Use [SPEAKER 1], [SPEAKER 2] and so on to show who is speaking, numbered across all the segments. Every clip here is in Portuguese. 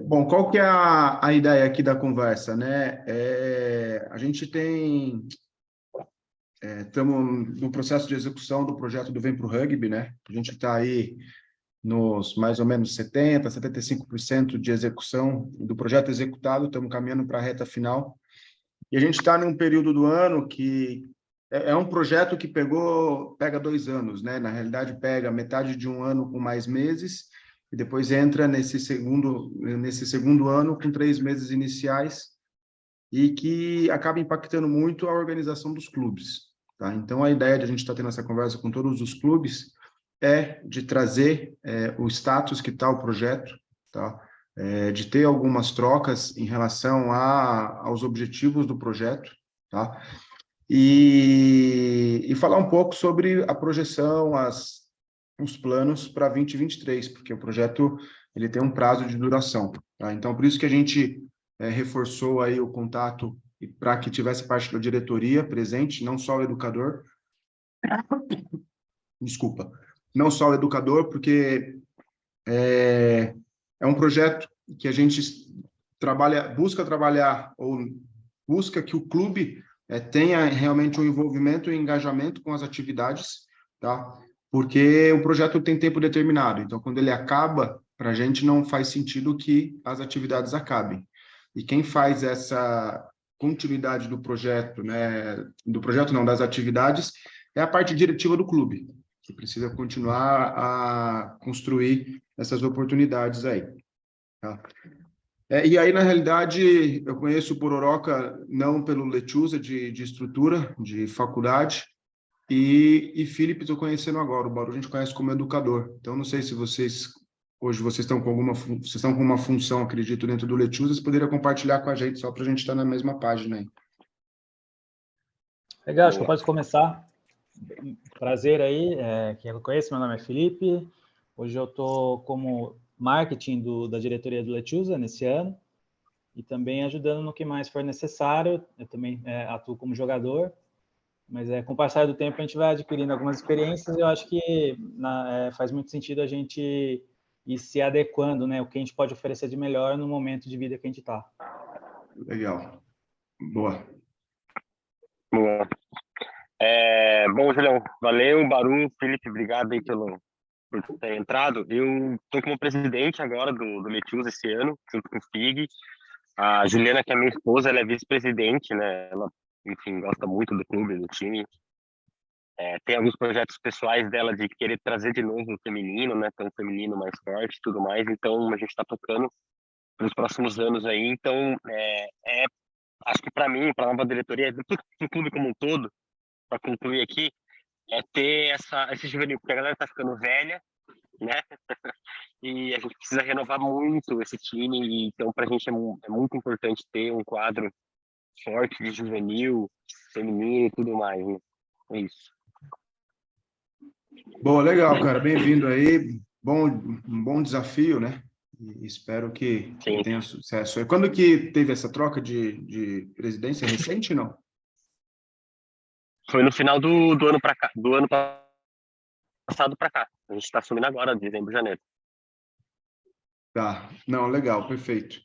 [SPEAKER 1] Bom, qual que é a ideia aqui da conversa, né? A gente estamos no processo de execução do projeto do Vem Pro Rugby, né? A gente está aí nos mais ou menos 75% de execução do projeto executado, estamos caminhando para a reta final. E a gente está num período do ano que é um projeto que pega 2 anos, né? Na realidade, pega metade de um ano com mais meses, e depois entra nesse segundo ano com 3 meses iniciais, e que acaba impactando muito a organização dos clubes, tá? Então, a ideia de a gente estar tendo essa conversa com todos os clubes é de trazer o status que está o projeto, tá? De ter algumas trocas em relação aos objetivos do projeto, tá? E falar um pouco sobre a projeção, os planos para 2023, porque o projeto ele tem um prazo de duração, tá? Então, por isso que a gente reforçou aí o contato para que tivesse parte da diretoria presente, não só o educador, desculpa, não só o educador, porque é um projeto que a gente busca trabalhar, ou busca que o clube tenha realmente um envolvimento e engajamento com as atividades, tá? Porque o projeto tem tempo determinado, então quando ele acaba, para a gente não faz sentido que as atividades acabem. E quem faz essa continuidade do projeto, né, do projeto não, das atividades, é a parte diretiva do clube, que precisa continuar a construir essas oportunidades aí, tá? E aí, na realidade, eu conheço o Pororoca não pelo Lechuza de estrutura, de faculdade, e Felipe estou conhecendo agora, o Baru a gente conhece como educador. Então, não sei se hoje vocês estão com vocês estão com uma função, acredito, dentro do Lechuza, você poderia compartilhar com a gente, só para a gente estar na mesma página aí.
[SPEAKER 2] Legal, acho que eu posso começar. Prazer aí, quem eu conheço, meu nome é Felipe. Hoje eu estou como marketing da diretoria do Lechuza nesse ano e também ajudando no que mais for necessário. Eu também atuo como jogador, mas com o passar do tempo a gente vai adquirindo algumas experiências e eu acho que faz muito sentido a gente ir se adequando, né? O que a gente pode oferecer de melhor no momento de vida que a gente está.
[SPEAKER 1] Legal. Boa.
[SPEAKER 3] Boa. Bom, Julião, valeu, Baru, Felipe, obrigado aí por ter entrado. Eu estou como presidente agora do Lechuza esse ano, junto com o FIG. A Juliana, que é minha esposa, ela é vice-presidente, né? Ela, enfim, gosta muito do clube, do time. Tem alguns projetos pessoais dela de querer trazer de novo o feminino, né? Ter um feminino mais forte e tudo mais. Então, a gente está tocando para os próximos anos aí. Então, acho que para mim, para a nova diretoria, do clube como um todo, para concluir aqui, ter esse juvenil, porque a galera tá ficando velha, né? E a gente precisa renovar muito esse time, e então pra gente é muito importante ter um quadro forte de juvenil, feminino e tudo mais, né? É isso.
[SPEAKER 1] Bom, legal, cara, bem-vindo aí, um bom desafio, né? E espero que tenha sucesso. E quando que teve essa troca de presidência? Recente, não?
[SPEAKER 3] Foi no final do ano do ano passado para cá. A gente está assumindo agora, dezembro, janeiro.
[SPEAKER 1] Tá, não, legal, perfeito.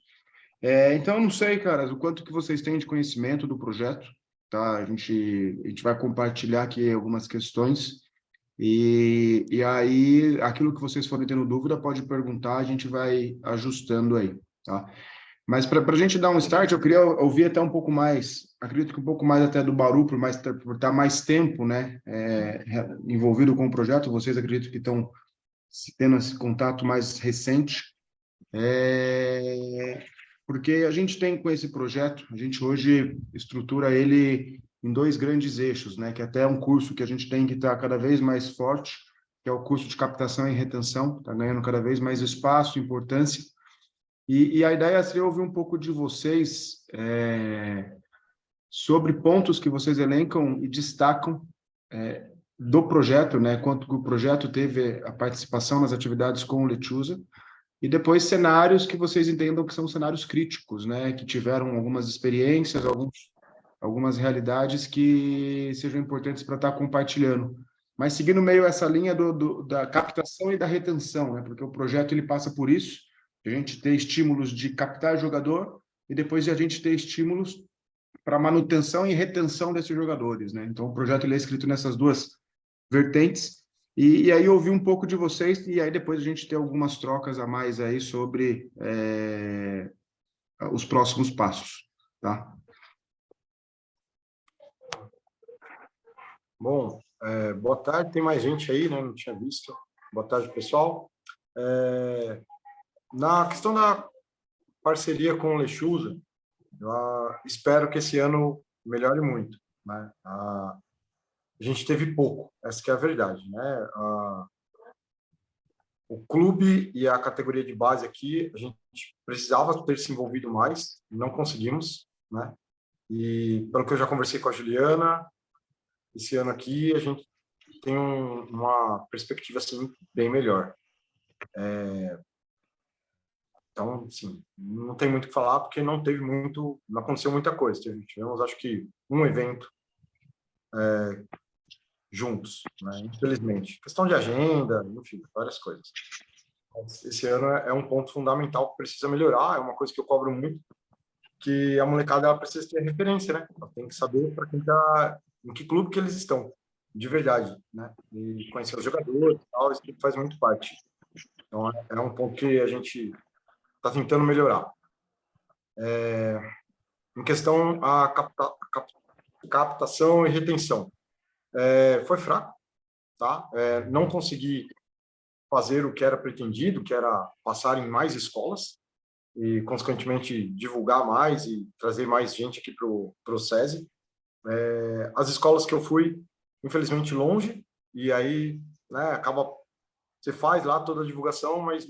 [SPEAKER 1] Então, não sei, cara, o quanto que vocês têm de conhecimento do projeto, tá? A gente vai compartilhar aqui algumas questões e aí, aquilo que vocês forem tendo dúvida, pode perguntar, a gente vai ajustando aí, tá? Mas para a gente dar um start, eu queria ouvir até um pouco mais, acredito que um pouco mais até do Baru, por estar mais tempo, né, envolvido com o projeto, vocês acredito que estão tendo esse contato mais recente, porque a gente tem com esse projeto, a gente hoje estrutura ele em 2 grandes eixos, né, que até é um curso que a gente tem que estar cada vez mais forte, que é o curso de captação e retenção, está ganhando cada vez mais espaço, importância. E a ideia seria ouvir um pouco de vocês sobre pontos que vocês elencam e destacam do projeto, né? Quanto que o projeto teve a participação nas atividades com o Lechuza, e depois cenários que vocês entendam que são cenários críticos, né? Que tiveram algumas experiências, algumas realidades que sejam importantes para estar compartilhando. mas seguindo meio essa linha da captação e da retenção, né? Porque o projeto ele passa por isso, a gente ter estímulos de captar jogador e depois a gente ter estímulos para manutenção e retenção desses jogadores, né? Então o projeto ele é escrito nessas duas vertentes e aí eu ouvi um pouco de vocês e aí depois a gente tem algumas trocas a mais aí sobre os próximos passos, tá?
[SPEAKER 4] Bom, boa tarde, tem mais gente aí, né? Não tinha visto. Boa tarde, pessoal. Na questão da parceria com o Lechuza, eu espero que esse ano melhore muito, né? A gente teve pouco, essa que é a verdade, né? O clube e a categoria de base aqui, a gente precisava ter se envolvido mais, não conseguimos, né? E pelo que eu já conversei com a Juliana, esse ano aqui a gente tem uma perspectiva assim bem melhor. Então, assim, não tem muito o que falar porque não aconteceu muita coisa. Tivemos, acho que, um evento juntos, né? Infelizmente. Questão de agenda, enfim, várias coisas. Mas esse ano é um ponto fundamental que precisa melhorar, é uma coisa que eu cobro muito, que a molecada ela precisa ter referência, né? Ela tem que saber para quem tá, em que clube que eles estão, de verdade, né? E conhecer os jogadores e tal, isso tudo faz muito parte. Então, é um ponto que a gente está tentando melhorar. Em questão a captação e retenção, foi fraco, tá? Não consegui fazer o que era pretendido, que era passar em mais escolas e, consequentemente, divulgar mais e trazer mais gente aqui para o SESI. As escolas que eu fui, infelizmente, longe, e aí, né, acaba... Você faz lá toda a divulgação, mas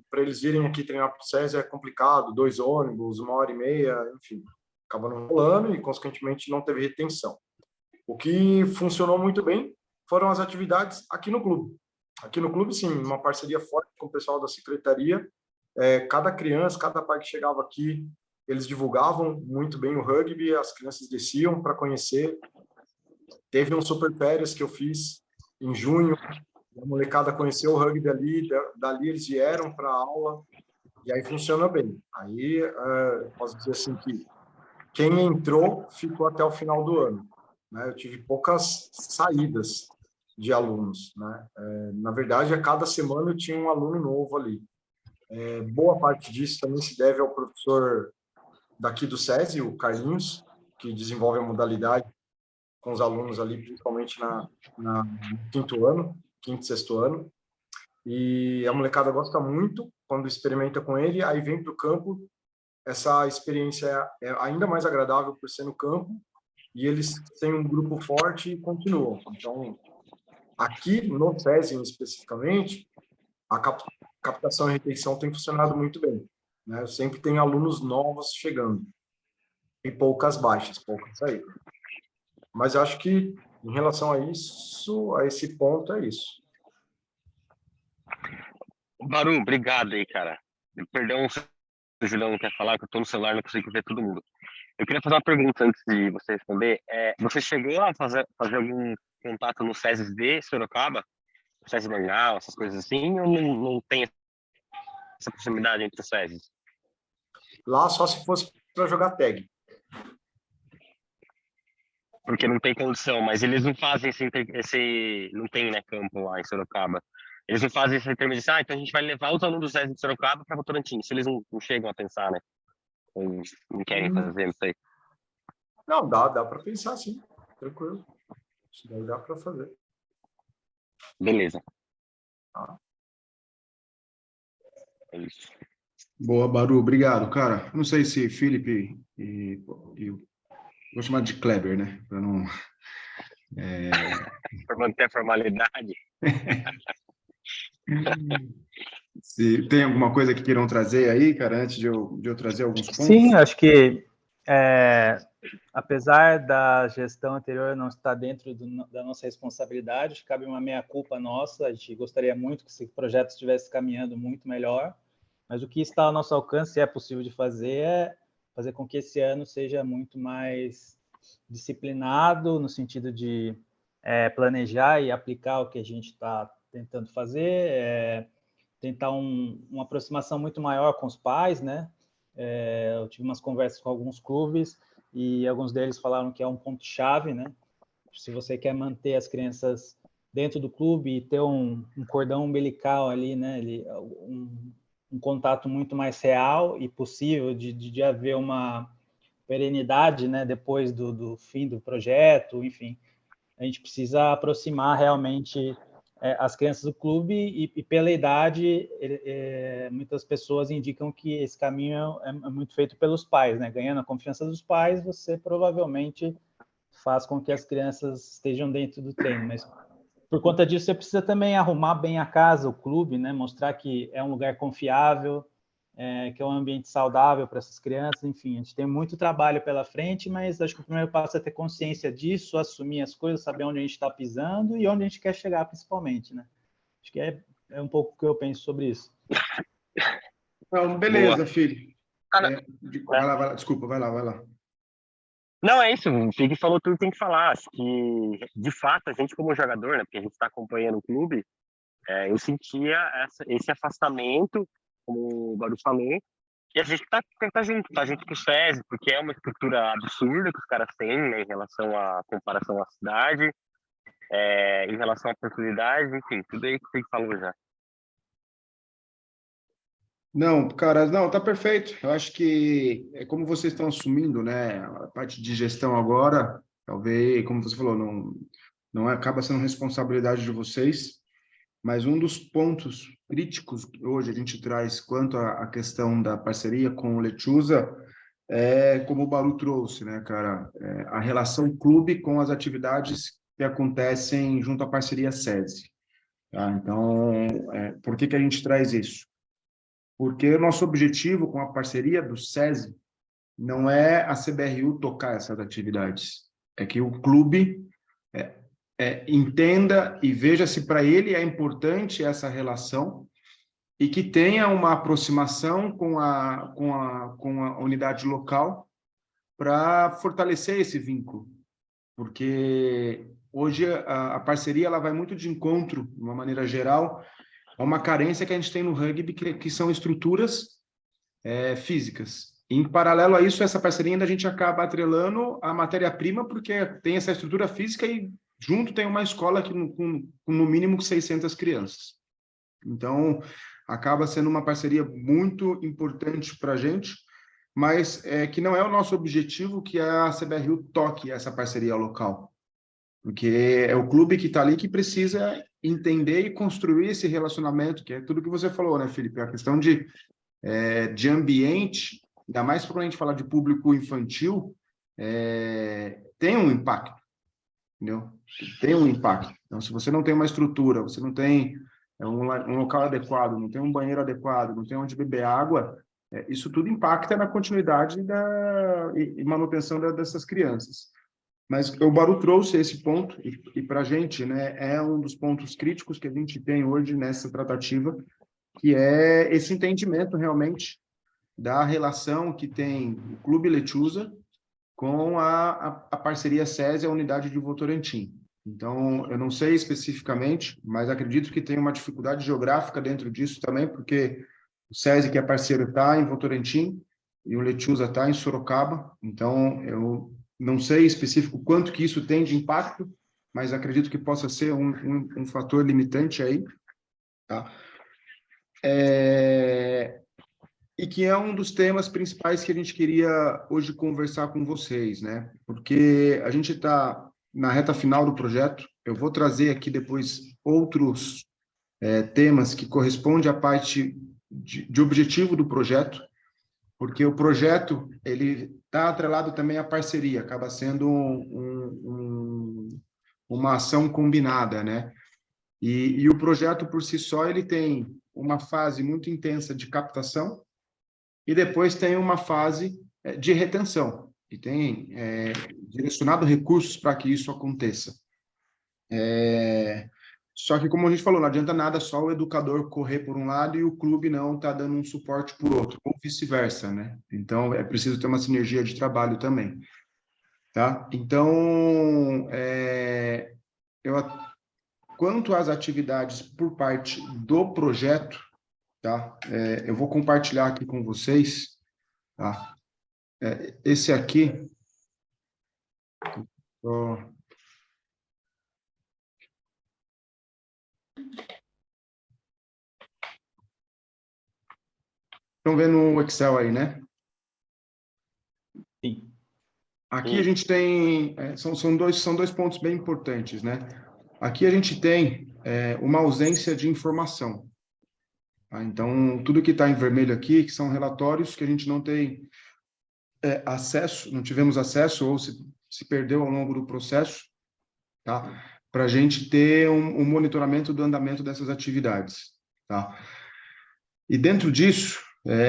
[SPEAKER 4] para eles virem aqui treinar para o SESI é complicado, 2 ônibus, 1h30, enfim. Acaba não rolando e, consequentemente, não teve retenção. O que funcionou muito bem foram as atividades aqui no clube. Aqui no clube, sim, uma parceria forte com o pessoal da secretaria. Cada criança, cada pai que chegava aqui, eles divulgavam muito bem o rugby, as crianças desciam para conhecer. Teve um super férias que eu fiz em junho, a molecada conheceu o rugby ali, dali eles vieram para a aula, e aí funciona bem. Aí, posso dizer assim que quem entrou ficou até o final do ano, né? Eu tive poucas saídas de alunos, né? Na verdade, a cada semana eu tinha um aluno novo ali. Boa parte disso também se deve ao professor daqui do SESI, o Carlinhos, que desenvolve a modalidade com os alunos ali, principalmente no quinto, sexto ano. E a molecada gosta muito quando experimenta com ele, aí vem para o campo. Essa experiência é ainda mais agradável por ser no campo, e eles têm um grupo forte e continuam. Então, aqui no SESI especificamente, a captação e retenção tem funcionado muito bem, né? Eu sempre tenho alunos novos chegando e poucas baixas, poucas saídas. Mas eu acho que, em relação a isso, a esse ponto, é isso.
[SPEAKER 3] Baru, obrigado aí, cara. Perdão se o Julião não quer falar, que eu tô no celular, não consigo ver todo mundo. Eu queria fazer uma pergunta antes de você responder. Você chegou a fazer algum contato no SESI de Sorocaba? SESI Bangal, essas coisas assim, ou não tem essa proximidade entre os SESIs?
[SPEAKER 4] Lá só se fosse para jogar tag.
[SPEAKER 3] Porque não tem condição, mas eles não fazem não tem, né, campo lá em Sorocaba. Eles não fazem esse intermediação, então a gente vai levar os alunos do SESI de Sorocaba para Votorantim. Se eles não chegam a pensar, né? Ou não querem fazer isso aí.
[SPEAKER 4] Não, dá para pensar, sim. Tranquilo. Isso daí dá para fazer.
[SPEAKER 3] Beleza.
[SPEAKER 4] Tá.
[SPEAKER 3] É isso.
[SPEAKER 1] Boa, Baru, obrigado, cara. Não sei se Felipe vou chamar de Kleber, né? Para não...
[SPEAKER 3] Para manter a formalidade.
[SPEAKER 1] Se tem alguma coisa que queiram trazer aí, cara, antes de eu trazer alguns pontos?
[SPEAKER 2] Sim, acho que apesar da gestão anterior não estar dentro da nossa responsabilidade, cabe uma meia-culpa nossa. A gente gostaria muito que esse projeto estivesse caminhando muito melhor, mas o que está ao nosso alcance e é possível de fazer é fazer com que esse ano seja muito mais disciplinado, no sentido de planejar e aplicar o que a gente está tentando fazer, tentar uma aproximação muito maior com os pais, né? Eu tive umas conversas com alguns clubes e alguns deles falaram que é um ponto-chave, né? Se você quer manter as crianças dentro do clube e ter um cordão umbilical ali, né? Um contato muito mais real e possível de haver uma perenidade, né? Depois do fim do projeto, enfim. A gente precisa aproximar realmente as crianças do clube e pela idade, muitas pessoas indicam que esse caminho é muito feito pelos pais, né? Ganhando a confiança dos pais, você provavelmente faz com que as crianças estejam dentro do treino, mas por conta disso você precisa também arrumar bem a casa, o clube, né? Mostrar que é um lugar confiável, que é um ambiente saudável para essas crianças, enfim, a gente tem muito trabalho pela frente, mas acho que o primeiro passo é ter consciência disso, assumir as coisas, saber onde a gente está pisando e onde a gente quer chegar, principalmente, né? Acho que é um pouco o que eu penso sobre isso.
[SPEAKER 1] Então, beleza,
[SPEAKER 3] Boa.
[SPEAKER 1] filho. Vai lá, desculpa, vai lá.
[SPEAKER 3] Não, é isso, o Fig falou tudo que tem que falar. Acho que, de fato, a gente como jogador, né, porque a gente está acompanhando o clube, eu sentia esse afastamento, como o Baru falou, e a gente tá junto com o SESI, porque é uma estrutura absurda que os caras têm, né, em relação à comparação à cidade, em relação à oportunidade, enfim, tudo aí que o Fig falou já.
[SPEAKER 1] Não, cara, não, tá perfeito. Eu acho que é como vocês estão assumindo, né, a parte de gestão agora, talvez, como você falou, não acaba sendo responsabilidade de vocês, mas um dos pontos críticos que hoje a gente traz quanto à questão da parceria com o Lechuza como o Baru trouxe, né, cara, a relação clube com as atividades que acontecem junto à parceria SESI. Tá? Então, por que a gente traz isso? Porque o nosso objetivo com a parceria do SESI não é a CBRU tocar essas atividades, é que o clube entenda e veja se para ele é importante essa relação e que tenha uma aproximação com a unidade local para fortalecer esse vínculo, porque hoje a parceria ela vai muito de encontro, de uma maneira geral, a uma carência que a gente tem no rugby, que são estruturas físicas. Em paralelo a isso, essa parceria ainda a gente acaba atrelando a matéria-prima, porque tem essa estrutura física e junto tem uma escola com no mínimo 600 crianças. Então, acaba sendo uma parceria muito importante para a gente, mas que não é o nosso objetivo que a CBRU toque essa parceria local, porque é o clube que está ali que precisa entender e construir esse relacionamento, que é tudo que você falou, né, Felipe? A questão de ambiente, ainda mais quando a gente fala de público infantil, tem um impacto, entendeu? Tem um impacto. Então, se você não tem uma estrutura, você não tem um local adequado, não tem um banheiro adequado, não tem onde beber água, isso tudo impacta na continuidade e manutenção dessas crianças. Mas o Baru trouxe esse ponto, e para a gente, né, é um dos pontos críticos que a gente tem hoje nessa tratativa, que é esse entendimento realmente da relação que tem o Clube Lechuza com a parceria SESI, a unidade de Votorantim. Então, eu não sei especificamente, mas acredito que tem uma dificuldade geográfica dentro disso também, porque o SESI, que é parceiro, está em Votorantim e o Lechuza está em Sorocaba. Então, eu não sei específico quanto que isso tem de impacto, mas acredito que possa ser um fator limitante aí, tá? E que é um dos temas principais que a gente queria hoje conversar com vocês, né? Porque a gente está na reta final do projeto. Eu vou trazer aqui depois outros temas que correspondem à parte de objetivo do projeto, porque o projeto ele está atrelado também à parceria, acaba sendo uma ação combinada, né? E o projeto por si só ele tem uma fase muito intensa de captação e depois tem uma fase de retenção, e tem direcionado recursos para que isso aconteça. Só que, como a gente falou, não adianta nada só o educador correr por um lado e o clube não está dando um suporte por outro, ou vice-versa, né? Então, é preciso ter uma sinergia de trabalho também, tá? Então, quanto às atividades por parte do projeto, tá? Eu vou compartilhar aqui com vocês, tá? Esse aqui, ó, estão vendo o Excel aí, né?
[SPEAKER 2] Sim.
[SPEAKER 1] Aqui a gente tem, são dois pontos bem importantes, né? Aqui a gente tem uma ausência de informação. Tá? Então, tudo que está em vermelho aqui, que são relatórios que a gente não tem acesso, não tivemos acesso ou se perdeu ao longo do processo, tá? Para a gente ter um monitoramento do andamento dessas atividades, tá? E dentro disso,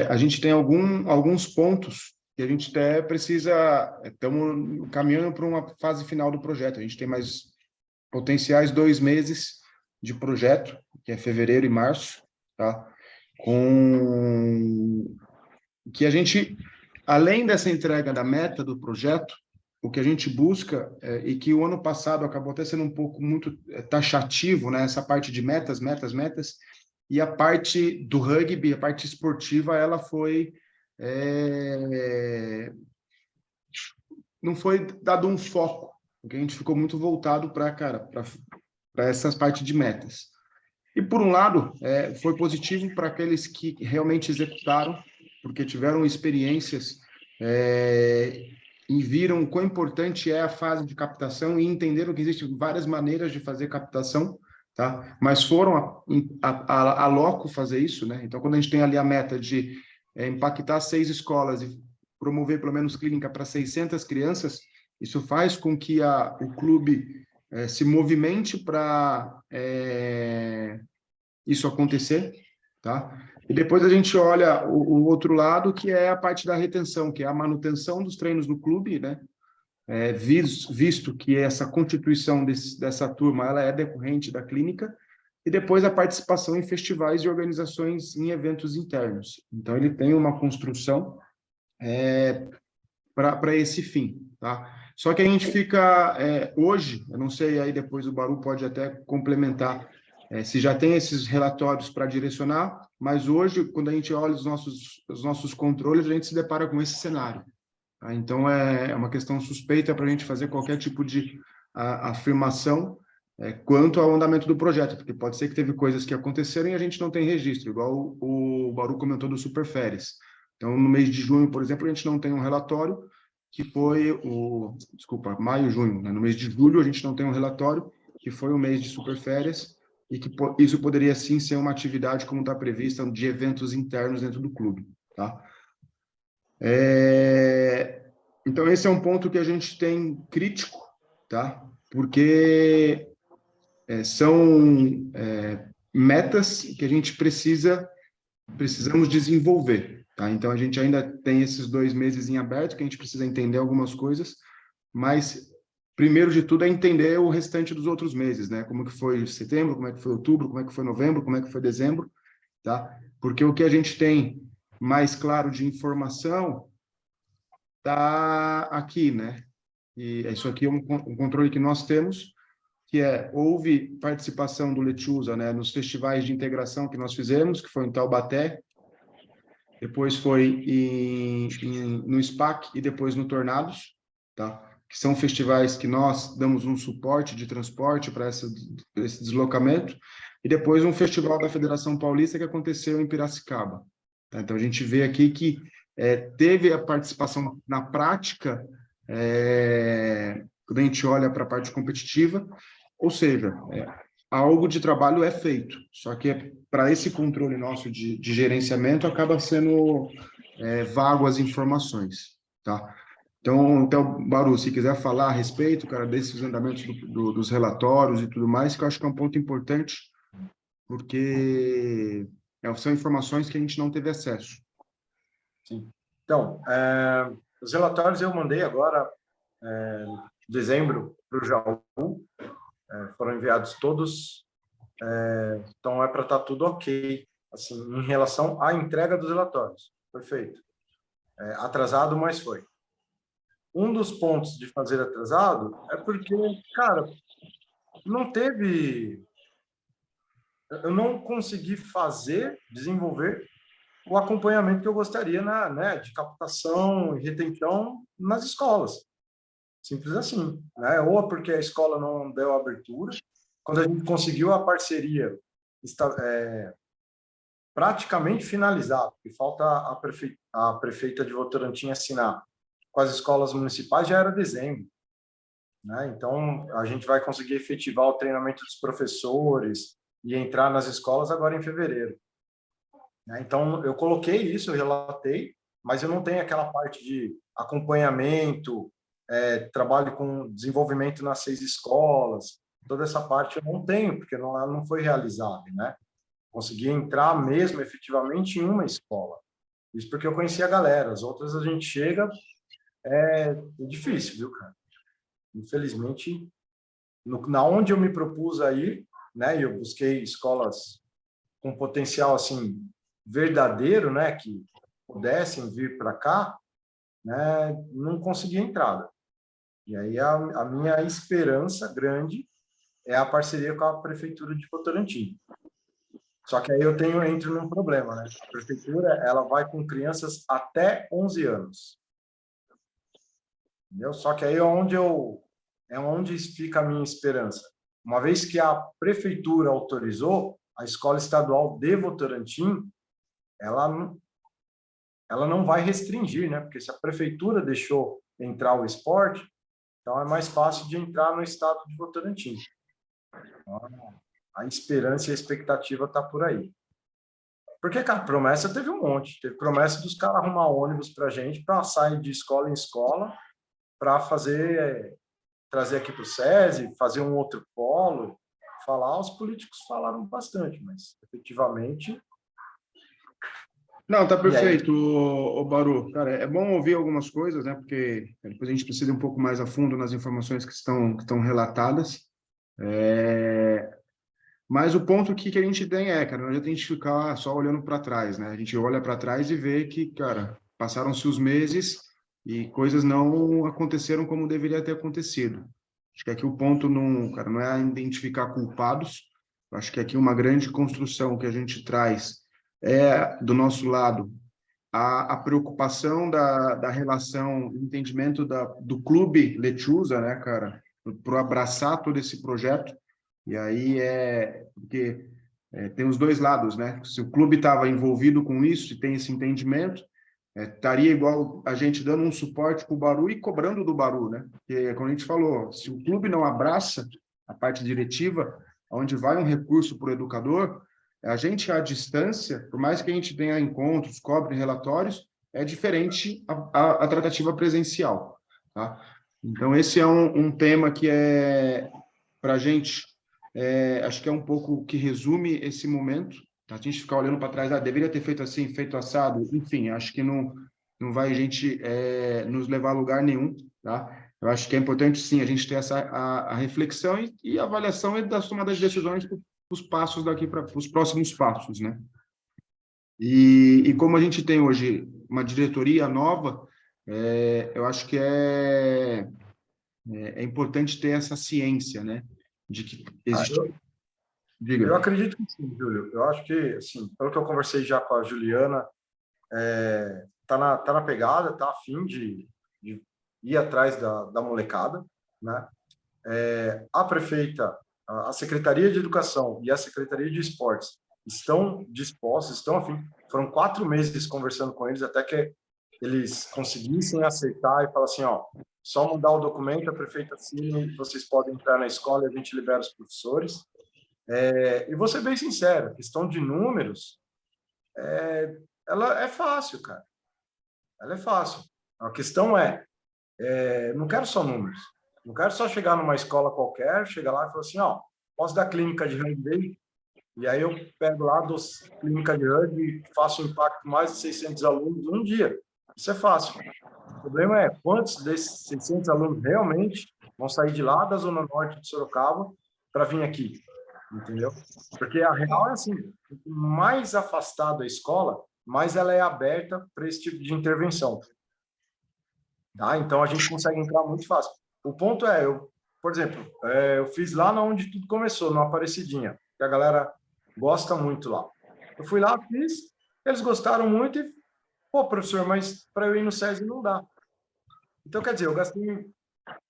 [SPEAKER 1] a gente tem alguns pontos que a gente até precisa, estamos caminhando para uma fase final do projeto. A gente tem mais potenciais 2 meses de projeto, que é fevereiro e março, tá? Com que a gente, além dessa entrega da meta do projeto, o que a gente busca, e que o ano passado acabou até sendo um pouco muito taxativo, né? Essa parte de metas, e a parte do rugby, a parte esportiva, ela foi... não foi dado um foco, porque a gente ficou muito voltado para essas partes de metas. E, por um lado, foi positivo para aqueles que realmente executaram, porque tiveram experiências e viram quão importante é a fase de captação e entenderam que existem várias maneiras de fazer captação, tá? Mas foram a loco fazer isso, né? Então, quando a gente tem ali a meta de impactar 6 escolas e promover pelo menos clínica para 600 crianças, isso faz com que o clube se movimente para isso acontecer, tá? E depois a gente olha o outro lado, que é a parte da retenção, que é a manutenção dos treinos no clube, né? Visto que essa constituição dessa turma ela é decorrente da clínica, e depois a participação em festivais e organizações em eventos internos. Então, ele tem uma construção para esse fim, tá? Só que a gente fica, hoje, eu não sei, aí depois o Baru pode até complementar, se já tem esses relatórios para direcionar, mas hoje, quando a gente olha os nossos controles, a gente se depara com esse cenário. Tá? Então, é uma questão suspeita para a gente fazer qualquer tipo de afirmação quanto ao andamento do projeto, porque pode ser que teve coisas que aconteceram e a gente não tem registro, igual o Baru comentou do Superférias. Então, no mês de junho, por exemplo, a gente não tem um relatório, que foi maio, junho, né? No mês de julho a gente não tem um relatório, que foi o mês de Superférias, e que isso poderia sim ser uma atividade como está prevista de eventos internos dentro do clube, tá? Então esse é um ponto que a gente tem crítico, tá? Porque são metas que a gente precisamos desenvolver, tá? Então, a gente ainda tem esses 2 meses em aberto, que a gente precisa entender algumas coisas, mas, primeiro de tudo, é entender o restante dos outros meses, né? Como que foi setembro, como é que foi outubro, como é que foi novembro, como é que foi dezembro, tá? Porque o que a gente tem mais claro de informação tá aqui, né? E isso aqui é um controle que nós temos, que houve participação do Lechuza, né, nos festivais de integração que nós fizemos, que foi em Taubaté, depois foi no SPAC e depois no Tornados, tá? Que são festivais que nós damos um suporte de transporte para esse deslocamento, e depois um festival da Federação Paulista que aconteceu em Piracicaba. Tá? Então, a gente vê aqui que teve a participação na prática, quando a gente olha para a parte competitiva, ou seja, algo de trabalho é feito, só que para esse controle nosso de gerenciamento acaba sendo vago as informações, tá? Então, Baru, se quiser falar a respeito, cara, desses andamentos dos relatórios e tudo mais, que eu acho que é um ponto importante, porque são informações que a gente não teve acesso.
[SPEAKER 4] Sim. Então, os relatórios eu mandei agora, em dezembro, para o Jaú, foram enviados todos, então para estar tudo ok, assim, em relação à entrega dos relatórios. Perfeito. Atrasado, mas foi. Um dos pontos de fazer atrasado é porque, cara, não teve... Eu não consegui desenvolver o acompanhamento que eu gostaria né, de captação e retenção nas escolas. Simples assim, né? Ou porque a escola não deu abertura. Quando a gente conseguiu a parceria praticamente finalizada, porque falta a prefeita de Votorantim assinar com as escolas municipais, já era dezembro, né? Então, a gente vai conseguir efetivar o treinamento dos professores e entrar nas escolas agora em fevereiro, né? Então, eu coloquei isso, eu relatei, mas eu não tenho aquela parte de acompanhamento, trabalho com desenvolvimento nas 6 escolas, toda essa parte eu não tenho, porque não foi realizada, né? Consegui entrar mesmo, efetivamente, em uma escola. Isso porque eu conheci a galera. As outras a gente chega, é difícil, viu, cara? Infelizmente, na onde eu me propus a ir, né? Eu busquei escolas com potencial, assim, verdadeiro, né? Que pudessem vir para cá, né? Não consegui entrada. E aí a minha esperança grande é a parceria com a Prefeitura de Votorantim. Só que aí entro num problema, né? A prefeitura, ela vai com crianças até 11 anos. Entendeu? Só que aí é onde fica a minha esperança. Uma vez que a prefeitura autorizou, a escola estadual de Votorantim, ela não vai restringir, né? Porque se a prefeitura deixou entrar o esporte, então é mais fácil de entrar no estado de Votorantim. Então, a esperança e a expectativa tá por aí. Porque, cara, promessa teve um monte. Teve promessa dos caras arrumar ônibus pra gente, para sair de escola em escola, para trazer aqui para o SESI, fazer um outro polo, falar. Os políticos falaram bastante, mas, efetivamente...
[SPEAKER 1] Não, tá perfeito, o Baru. Cara, é bom ouvir algumas coisas, né? Porque depois a gente precisa ir um pouco mais a fundo nas informações que estão relatadas. Mas o ponto que a gente tem cara, não adianta a gente ficar só olhando para trás, né? A gente olha para trás e vê que, cara, passaram-se os meses e coisas não aconteceram como deveria ter acontecido. Acho que aqui o ponto cara, não é identificar culpados. Acho que aqui uma grande construção que a gente traz do nosso lado, a preocupação da relação, entendimento do clube Lechuza, né, cara, para abraçar todo esse projeto. E aí porque tem os dois lados, né? Se o clube estava envolvido com isso e tem esse entendimento, estaria igual a gente dando um suporte para o Baru e cobrando do Baru, né? Porque, como a gente falou, se o clube não abraça a parte diretiva, onde vai um recurso para o educador, a gente, à distância, por mais que a gente tenha encontros, cobre relatórios, é diferente a tratativa presencial, tá? Então, esse é um tema que para a gente, acho que é um pouco o que resume esse momento, tá? A gente ficar olhando para trás, deveria ter feito assim, feito assado, enfim, acho que não vai a gente nos levar a lugar nenhum, tá? Eu acho que é importante, sim, a gente ter a reflexão e avaliação das tomadas de decisões para os passos daqui para os próximos passos, né? E como a gente tem hoje uma diretoria nova, eu acho que é importante ter essa ciência, né? De que existe... Diga.
[SPEAKER 4] Eu acredito que sim, Júlio. Eu acho que, assim, pelo que eu conversei já com a Juliana, tá na pegada, tá a fim de ir atrás da molecada, né? A prefeita, a Secretaria de Educação e a Secretaria de Esportes estão dispostos, estão a fim. Foram 4 meses conversando com eles até que eles conseguissem aceitar e falar assim, ó, só mudar o documento, a prefeita assina, vocês podem entrar na escola e a gente libera os professores. E vou ser bem sincero, a questão de números, ela é fácil, cara. Ela é fácil. A questão não quero só números. Não quero só chegar numa escola qualquer, chegar lá e falar assim, ó, posso dar clínica de rugby? E aí eu pego lá, dou clínica de rugby, faço um impacto mais de 600 alunos um dia. Isso é fácil. O problema é quantos desses 600 alunos realmente vão sair de lá da Zona Norte de Sorocaba para vir aqui, entendeu? Porque a real é assim, quanto mais afastada a escola, mais ela é aberta para esse tipo de intervenção. Tá? Então, a gente consegue entrar muito fácil. O ponto é, por exemplo, eu fiz lá onde tudo começou, no Aparecidinha, que a galera gosta muito lá. Eu fui lá, fiz, eles gostaram muito e, pô, professor, mas para eu ir no SESI não dá. Então, quer dizer, eu gastei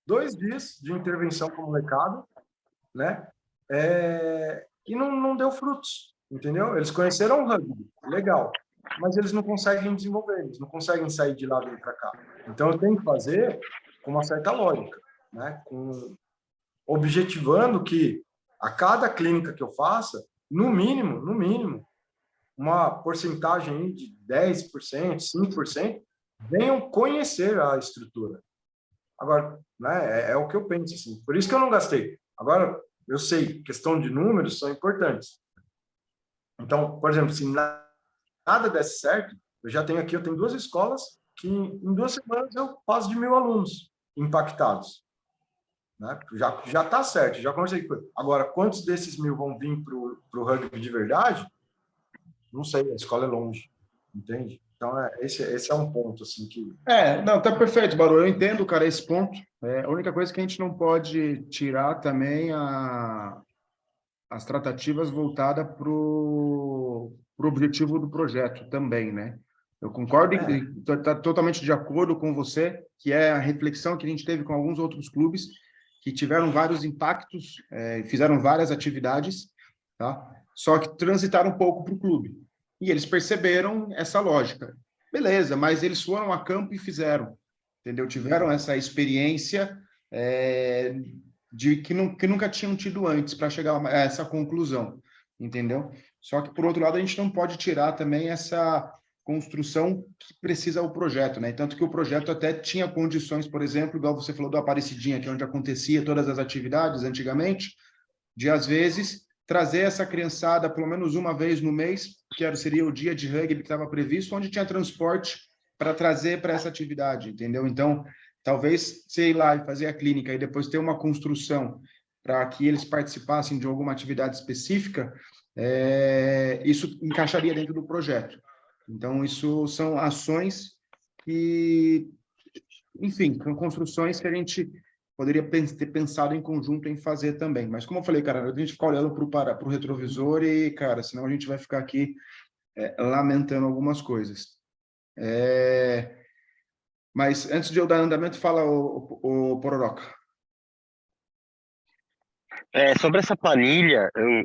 [SPEAKER 4] 2 dias de intervenção com o molecado, né? E não deu frutos, entendeu? Eles conheceram o rugby, legal, mas eles não conseguem desenvolver, eles não conseguem sair de lá e vir para cá. Então, eu tenho que fazer com uma certa lógica, né? Objetivando que a cada clínica que eu faça, no mínimo, uma porcentagem de 10%, 5%, venham conhecer a estrutura. Agora, né, é o que eu penso, assim. Por isso que eu não gastei. Agora, eu sei, questão de números são importantes. Então, por exemplo, se nada desse certo, eu tenho 2 escolas que em 2 semanas eu passo de 1.000 alunos impactados. Né? Já está certo, já conversei com ele. Agora, quantos desses 1.000 vão vir para o rugby de verdade? Não sei, a escola é longe, entende? Então, esse é um ponto, assim, que...
[SPEAKER 1] Não, tá perfeito, Baru, eu entendo, cara, esse ponto. A única coisa que a gente não pode tirar também as tratativas voltadas para o objetivo do projeto também, né? Eu concordo e estou totalmente de acordo com você, que é a reflexão que a gente teve com alguns outros clubes que tiveram vários impactos, fizeram várias atividades, tá? Só que transitaram um pouco para o clube. E eles perceberam essa lógica. Beleza, mas eles foram a campo e fizeram, entendeu? Tiveram essa experiência que nunca tinham tido antes para chegar a essa conclusão, entendeu? Só que, por outro lado, a gente não pode tirar também essa construção que precisa o projeto, né? Tanto que o projeto até tinha condições, por exemplo, igual você falou do Aparecidinha, que é onde acontecia todas as atividades antigamente, de, às vezes, trazer essa criançada pelo menos uma vez no mês, que seria o dia de rugby que estava previsto, onde tinha transporte para trazer para essa atividade, entendeu? Então, talvez, sei lá, e fazer a clínica e depois ter uma construção para que eles participassem de alguma atividade específica, isso encaixaria dentro do projeto. Então, isso são ações que, enfim, são construções que a gente poderia ter pensado em conjunto em fazer também. Mas, como eu falei, cara, a gente fica olhando para o retrovisor e, cara, senão a gente vai ficar aqui lamentando algumas coisas. Mas, antes de eu dar andamento, fala o Pororoca.
[SPEAKER 3] Sobre essa planilha, eu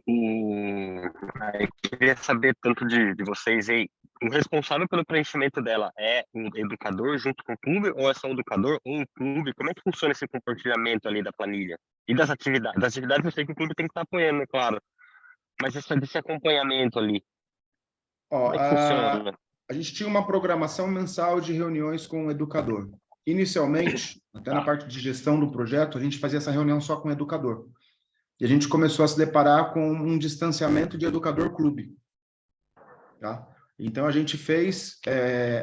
[SPEAKER 3] queria saber tanto de vocês aí, o responsável pelo preenchimento dela é um educador junto com o clube, ou é só um educador ou um clube? Como é que funciona esse compartilhamento ali da planilha? E das atividades? Das atividades eu sei que o clube tem que estar apoiando, é claro, mas desse acompanhamento ali, como é que funciona?
[SPEAKER 1] A gente tinha uma programação mensal de reuniões com o educador. Inicialmente, até na parte de gestão do projeto, a gente fazia essa reunião só com o educador. E a gente começou a se deparar com um distanciamento de educador-clube. Tá? Então, a gente fez,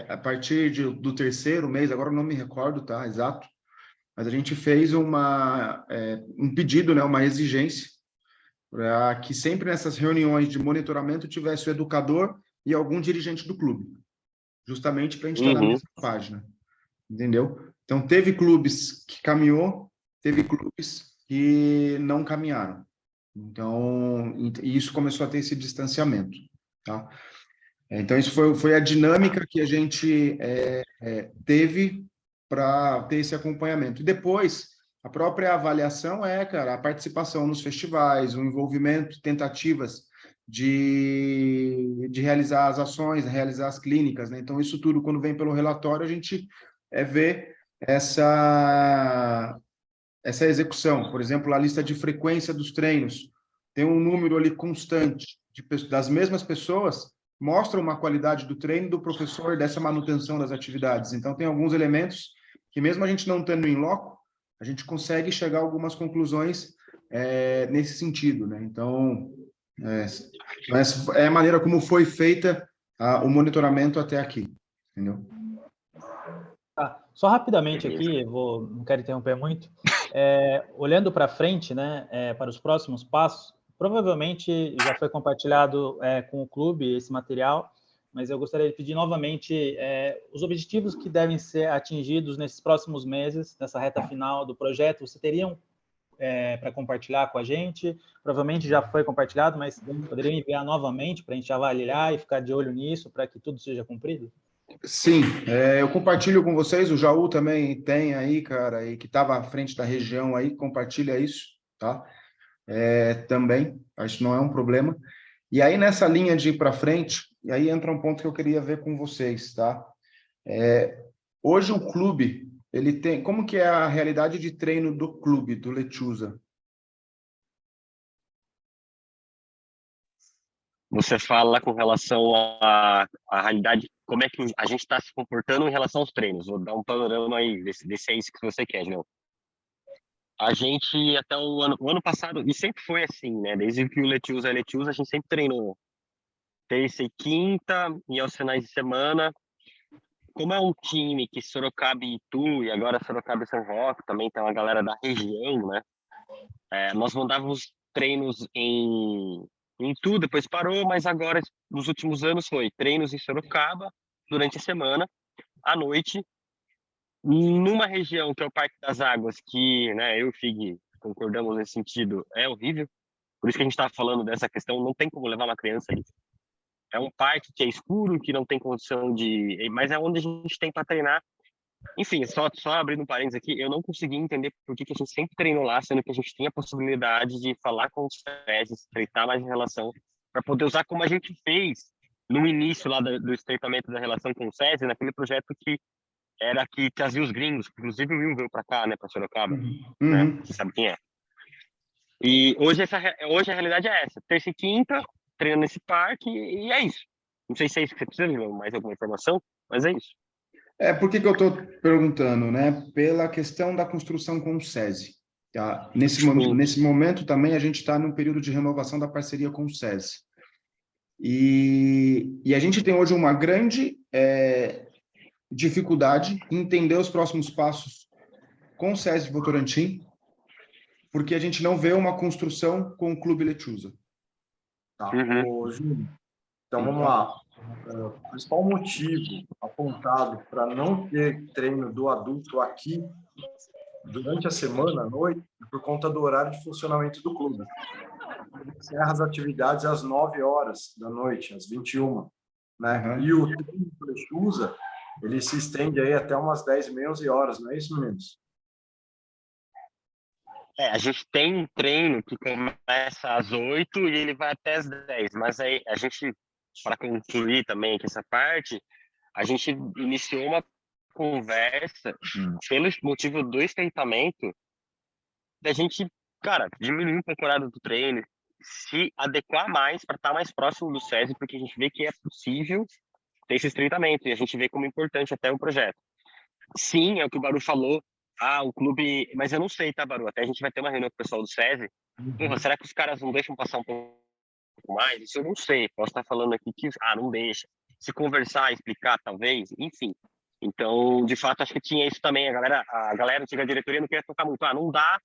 [SPEAKER 1] a partir do 3º mês, agora eu não me recordo, tá, exato, mas a gente fez um pedido, né, uma exigência, para que sempre nessas reuniões de monitoramento tivesse o educador e algum dirigente do clube, justamente para a gente estar na mesma página, entendeu? Então, teve clubes que caminhou, teve clubes que não caminharam. Então, isso começou a ter esse distanciamento, tá? Então, isso foi a dinâmica que a gente teve para ter esse acompanhamento. E depois, a própria avaliação cara, a participação nos festivais, o envolvimento, tentativas de realizar as ações, realizar as clínicas, né? Então, isso tudo, quando vem pelo relatório, a gente vê essa execução. Por exemplo, a lista de frequência dos treinos tem um número ali constante das mesmas pessoas, mostra uma qualidade do treino do professor, dessa manutenção das atividades. Então, tem alguns elementos que, mesmo a gente não estando em loco, a gente consegue chegar a algumas conclusões nesse sentido, né? Então, essa é a maneira como foi feita o monitoramento até aqui, entendeu?
[SPEAKER 2] Só rapidamente aqui, não quero interromper muito, olhando para frente, né, para os próximos passos, provavelmente já foi compartilhado com o clube esse material, mas eu gostaria de pedir novamente os objetivos que devem ser atingidos nesses próximos meses, nessa reta final do projeto. Você teriam para compartilhar com a gente? Provavelmente já foi compartilhado, mas poderia enviar novamente para a gente avaliar e ficar de olho nisso para que tudo seja cumprido?
[SPEAKER 1] Sim, eu compartilho com vocês, o Jaú também tem aí, cara, e que estava à frente da região aí, compartilha isso, tá? Também, acho que não é um problema. E aí, nessa linha de ir para frente, e aí entra um ponto que eu queria ver com vocês, tá? Hoje o clube, ele tem... Como que é a realidade de treino do clube, do Lechuza?
[SPEAKER 3] Você fala com relação à realidade, como é que a gente está se comportando em relação aos treinos. Vou dar um panorama aí, desse é isso que você quer, Julião. A gente, até o ano passado, e sempre foi assim, né? Desde que o Lechuza é Lechuza, a gente sempre treinou terça e quinta, e aos finais de semana. Como é um time que Sorocaba e Itu, e agora Sorocaba e São Roque, também tem uma galera da região, né? Nós mandávamos treinos em Itu, depois parou, mas agora, nos últimos anos, foi treinos em Sorocaba, durante a semana, à noite, numa região que é o Parque das Águas, que, né, eu e o Fig concordamos nesse sentido, é horrível. Por isso que a gente estava falando dessa questão, não tem como levar uma criança aí. É um parque que é escuro, que não tem condição de... Mas é onde a gente tem para treinar. Enfim, só abrindo um parênteses aqui, eu não consegui entender por que a gente sempre treinou lá, sendo que a gente tinha a possibilidade de falar com os SESI, estreitar mais a relação, para poder usar como a gente fez no início lá do estreitamento da relação com o SESI, naquele projeto que era que trazia os gringos, inclusive o Will veio para cá, né, para Sorocaba, né? Você sabe quem é. E hoje a realidade é essa, terça e quinta, treino nesse parque e é isso. Não sei se é isso que você precisa, de mais alguma informação, mas é isso.
[SPEAKER 1] Por que eu estou perguntando, né? Pela questão da construção com o SESI. Tá? Nesse momento também a gente está num período de renovação da parceria com o SESI. E a gente tem hoje uma grande dificuldade em entender os próximos passos com o SESI de Votorantim, porque a gente não vê uma construção com o Clube Lechuza.
[SPEAKER 4] Tá. Ô, Júlio, então vamos lá. O principal motivo apontado para não ter treino do adulto aqui durante a semana, à noite, é por conta do horário de funcionamento do clube. Ele encerra as atividades às 9 horas da noite, às 21, né? E o treino do Lechuza, ele se estende aí até umas 10h30, 11 horas, não é isso, meninos?
[SPEAKER 3] A gente tem um treino que começa às 8 e ele vai até às 10, mas aí a gente, para concluir também aqui essa parte, a gente iniciou uma conversa pelo motivo do estreitamento da gente, cara, diminuir um pouco o horário do treino, se adequar mais para estar mais próximo do SESI, porque a gente vê que é possível ter esse estreitamento e a gente vê como importante até o projeto. Sim, é o que o Baru falou, o clube... Mas eu não sei, tá, Baru? Até a gente vai ter uma reunião com o pessoal do SESI. Porra, será que os caras não deixam passar um pouco mais? Isso eu não sei. Posso estar falando aqui que, não deixa. Se conversar, explicar, talvez, enfim. Então, de fato, acho que tinha isso também. A galera antiga diretoria não queria tocar muito. Não dá,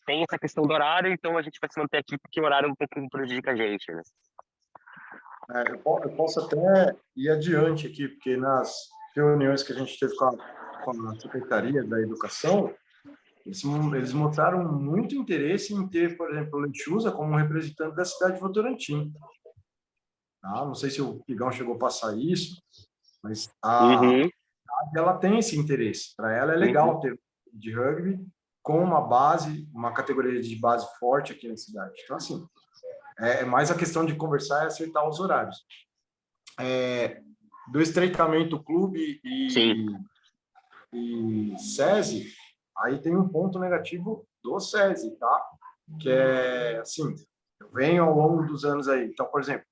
[SPEAKER 3] tem essa questão do horário, então a gente vai se manter aqui porque o horário um pouco prejudica a gente, né?
[SPEAKER 4] Eu posso até ir adiante aqui, porque nas reuniões que a gente teve com a Secretaria da Educação, eles mostraram muito interesse em ter, por exemplo, o Lechuza como representante da cidade de Votorantim. Tá? Não sei se o Pigão chegou a passar isso, mas ela tem esse interesse. Para ela é legal ter de rugby com uma categoria de base forte aqui na cidade. Então, assim, é mais a questão de conversar e acertar os horários. Do estreitamento clube e SESI, aí tem um ponto negativo do SESI, tá? Que é, assim, eu venho ao longo dos anos aí. Então, por exemplo,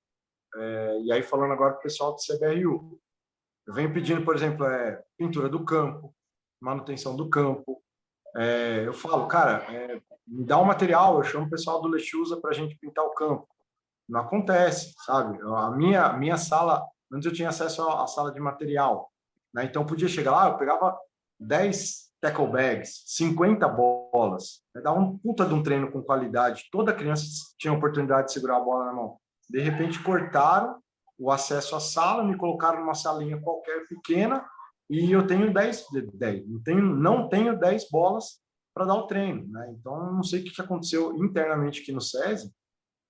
[SPEAKER 4] e aí falando agora para o pessoal do CBRU, eu venho pedindo, por exemplo, pintura do campo, manutenção do campo. Eu falo, cara, me dá um material, eu chamo o pessoal do Lechuza para a gente pintar o campo. Não acontece, sabe? A minha sala, antes eu tinha acesso à sala de material, né? Então podia chegar lá, eu pegava 10 tackle bags, 50 bolas, né? Dava um puta de um treino com qualidade, toda criança tinha a oportunidade de segurar a bola na mão. De repente cortaram o acesso à sala, me colocaram numa salinha qualquer pequena e eu tenho 10 não tenho 10 bolas para dar o treino, né? Então, eu não sei o que aconteceu internamente aqui no SESI,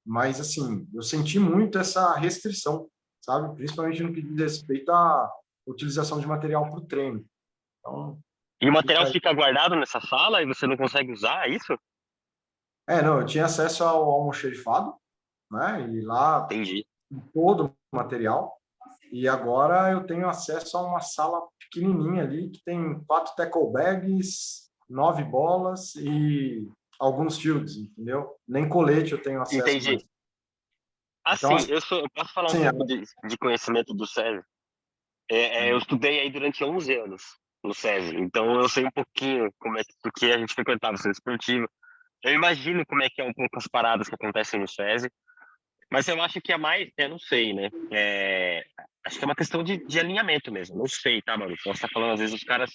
[SPEAKER 4] mas, assim, eu senti muito essa restrição, sabe? Principalmente no que diz respeito à utilização de material para o treino. Então,
[SPEAKER 3] E o material
[SPEAKER 4] fica aí.
[SPEAKER 3] fica guardado nessa sala e você não consegue usar, é isso?
[SPEAKER 4] Não, eu tinha acesso ao almoxerifado, né? E lá
[SPEAKER 3] Entendi.
[SPEAKER 4] todo o material. E agora eu tenho acesso a uma sala pequenininha ali que tem 4 tackle bags, 9 bolas e alguns shields, entendeu? Nem colete eu tenho acesso
[SPEAKER 3] Entendi.
[SPEAKER 4] mais. Então,
[SPEAKER 3] Assim, eu posso falar um
[SPEAKER 4] assim,
[SPEAKER 3] pouco de conhecimento do SESI? Eu estudei aí durante 11 anos no SESI, então eu sei um pouquinho como é que, porque a gente frequentava o centro esportivo. Eu imagino como é que é um pouco as paradas que acontecem no SESI, mas eu acho que é mais, eu não sei, né? Acho que é uma questão de alinhamento mesmo. Não sei, tá, mano? Posso estar falando, às vezes os caras,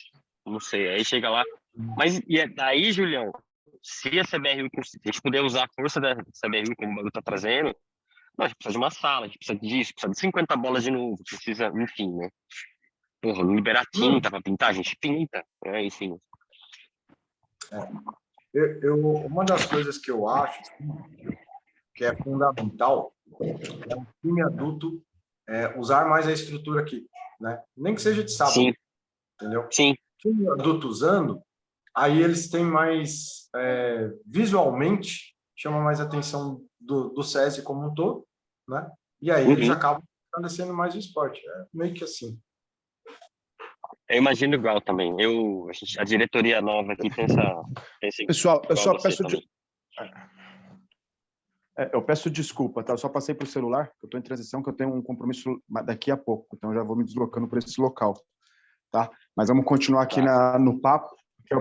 [SPEAKER 3] não sei, aí chega lá. Mas e é daí, Julião, se a CBRU, se a gente puder usar a força da CBRU como o Baru tá trazendo, não, a gente precisa de uma sala, a gente precisa disso, precisa de 50 bolas de novo, precisa, enfim, né? Porra, liberar tinta pra pintar, a gente pinta, enfim.
[SPEAKER 4] uma das coisas que eu acho assim, que é fundamental é o time adulto usar mais a estrutura aqui, né? Nem que seja de
[SPEAKER 3] Sim,
[SPEAKER 4] sábado, entendeu? O
[SPEAKER 3] sim.
[SPEAKER 4] time adulto usando, aí eles têm mais, visualmente, chama mais atenção do SESI como um todo, né? E aí eles
[SPEAKER 3] Uhum.
[SPEAKER 4] acabam fortalecendo mais o esporte. É meio que assim.
[SPEAKER 3] Eu imagino igual também. A diretoria nova aqui pensa
[SPEAKER 1] Pessoal, eu
[SPEAKER 3] igual
[SPEAKER 1] só
[SPEAKER 3] você
[SPEAKER 1] peço
[SPEAKER 3] também.
[SPEAKER 1] eu peço desculpa, tá? Eu só passei para o celular, que eu estou em transição, que eu tenho um compromisso daqui a pouco, então eu já vou me deslocando para esse local, tá? Mas vamos continuar aqui no papo, que é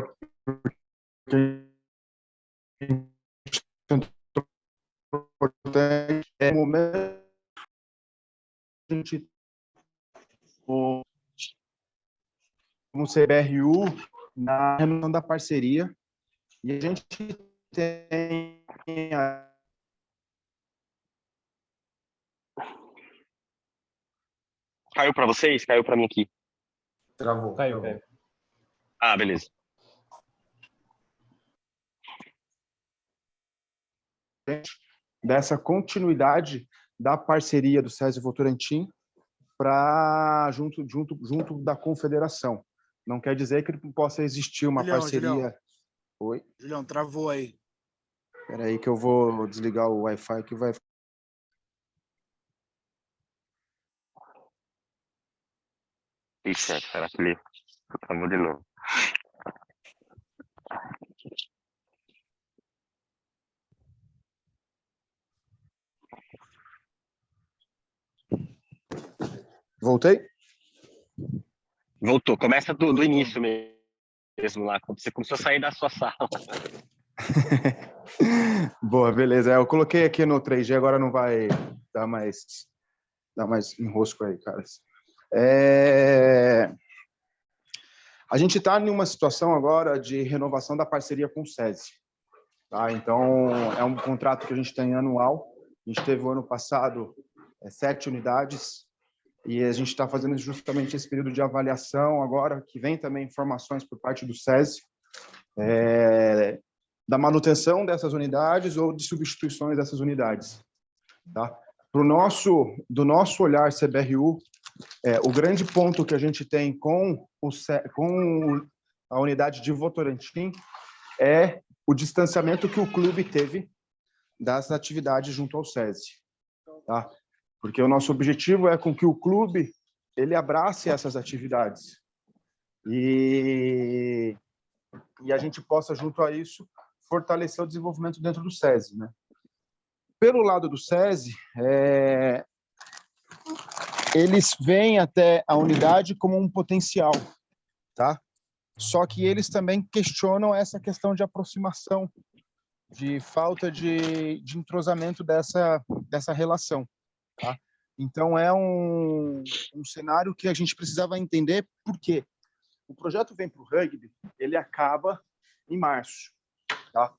[SPEAKER 1] importante. É o momento que a gente, como CBRU, na reunião da parceria, e a gente tem
[SPEAKER 3] Caiu para vocês? Caiu para mim aqui.
[SPEAKER 4] Travou.
[SPEAKER 2] Caiu.
[SPEAKER 3] Ah, beleza.
[SPEAKER 1] dessa continuidade da parceria do SESI Votorantim para junto da confederação. Não quer dizer que não possa existir uma parceria.
[SPEAKER 5] Julião.
[SPEAKER 1] Oi?
[SPEAKER 5] Julião, travou aí.
[SPEAKER 1] Espera aí que eu vou desligar o Wi-Fi que vai.
[SPEAKER 3] Ixi, será que ele travou de novo?
[SPEAKER 1] Voltei?
[SPEAKER 3] Voltou. Começa do início mesmo lá, quando você começou a sair da sua sala.
[SPEAKER 1] Boa, beleza. Eu coloquei aqui no 3G, agora não vai dar mais enrosco aí, caras. A gente está em uma situação agora de renovação da parceria com o SESI. Tá? Então, é um contrato que a gente tem anual. A gente teve o ano passado 7 unidades e a gente está fazendo justamente esse período de avaliação agora, que vem também informações por parte do SESI, da manutenção dessas unidades ou de substituições dessas unidades. Tá? Do nosso olhar CBRU, o grande ponto que a gente tem com a unidade de Votorantim é o distanciamento que o clube teve das atividades junto ao SESI. Tá? Porque o nosso objetivo é com que o clube ele abrace essas atividades e a gente possa, junto a isso, fortalecer o desenvolvimento dentro do SESI. Né? Pelo lado do SESI, eles veem até a unidade como um potencial, tá? Só que eles também questionam essa questão de aproximação, de falta de entrosamento dessa relação, tá? Então, é um cenário que a gente precisava entender por quê. O projeto Vem Pro Rugby, ele acaba em março, tá?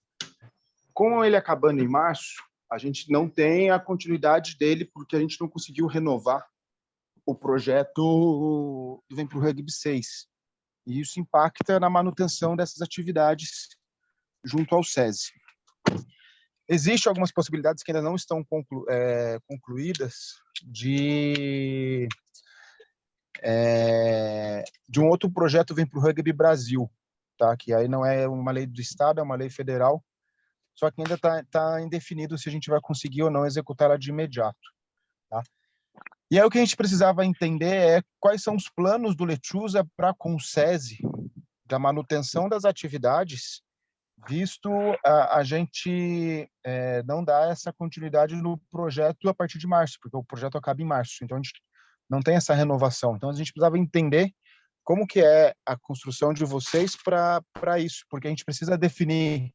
[SPEAKER 1] Com ele acabando em março, a gente não tem a continuidade dele porque a gente não conseguiu renovar o projeto do Vem Pro Rugby 6. E isso impacta na manutenção dessas atividades junto ao SESI. Existem algumas possibilidades que ainda não estão concluídas de um outro projeto vem para o Rugby Brasil, tá? Que aí não é uma lei do Estado, é uma lei federal, só que ainda está indefinido se a gente vai conseguir ou não executar ela de imediato, tá? E aí o que a gente precisava entender é quais são os planos do Lechuza para com o SESI, da manutenção das atividades, visto a gente não dar essa continuidade no projeto a partir de março, porque o projeto acaba em março, então a gente não tem essa renovação. Então a gente precisava entender como que é a construção de vocês para isso, porque a gente precisa definir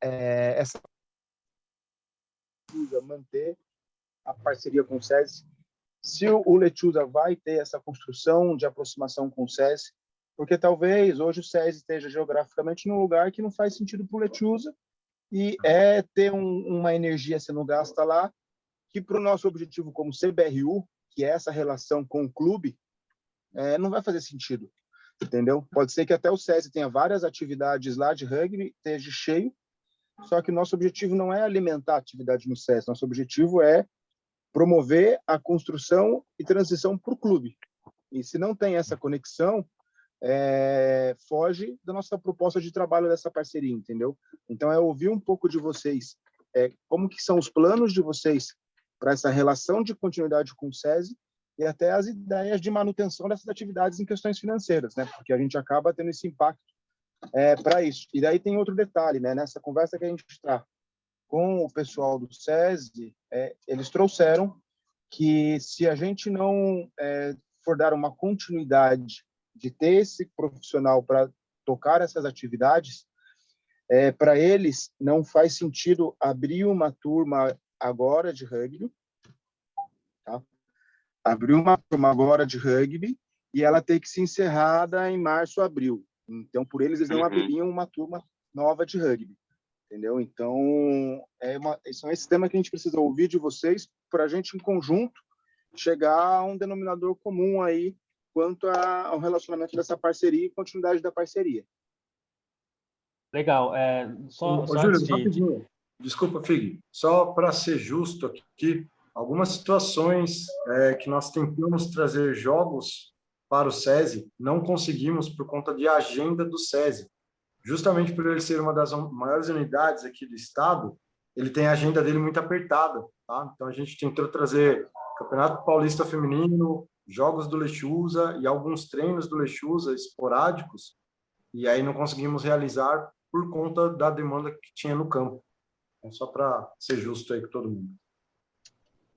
[SPEAKER 1] essa manter a parceria com o SESI, se o Lechuza vai ter essa construção de aproximação com o SESI, porque talvez hoje o SESI esteja geograficamente num lugar que não faz sentido para o Lechuza e ter uma energia sendo gasta lá, que para o nosso objetivo como CBRU, que é essa relação com o clube, não vai fazer sentido, entendeu? Pode ser que até o SESI tenha várias atividades lá de rugby, esteja cheio, só que o nosso objetivo não é alimentar a atividade no SESI, nosso objetivo é promover a construção e transição para o clube. E se não tem essa conexão, foge da nossa proposta de trabalho dessa parceria, entendeu? Então, é ouvir um pouco de vocês, como que são os planos de vocês para essa relação de continuidade com o SESI e até as ideias de manutenção dessas atividades em questões financeiras, né? Porque a gente acaba tendo esse impacto para isso. E daí tem outro detalhe, né? Nessa conversa que a gente está com o pessoal do SESI, eles trouxeram que se a gente não for dar uma continuidade de ter esse profissional para tocar essas atividades, para eles não faz sentido abrir uma turma agora de rugby, tá? Abrir uma turma agora de rugby e ela ter que ser encerrada em março, abril. Então, por eles não abririam uma turma nova de rugby, entendeu? Então, são esse tema que a gente precisa ouvir de vocês para a gente, em conjunto, chegar a um denominador comum aí quanto ao relacionamento dessa parceria e continuidade da parceria.
[SPEAKER 2] Legal. Só
[SPEAKER 4] Júlio,
[SPEAKER 2] antes
[SPEAKER 4] rapidinho. Desculpa, Fig. Só para ser justo aqui, algumas situações que nós tentamos trazer jogos para o SESI, não conseguimos por conta de agenda do SESI. Justamente por ele ser uma das maiores unidades aqui do estado, ele tem a agenda dele muito apertada, tá? Então a gente tentou trazer Campeonato Paulista Feminino, jogos do Lechuza e alguns treinos do Lechuza esporádicos, e aí não conseguimos realizar por conta da demanda que tinha no campo. Então, só para ser justo aí com todo mundo.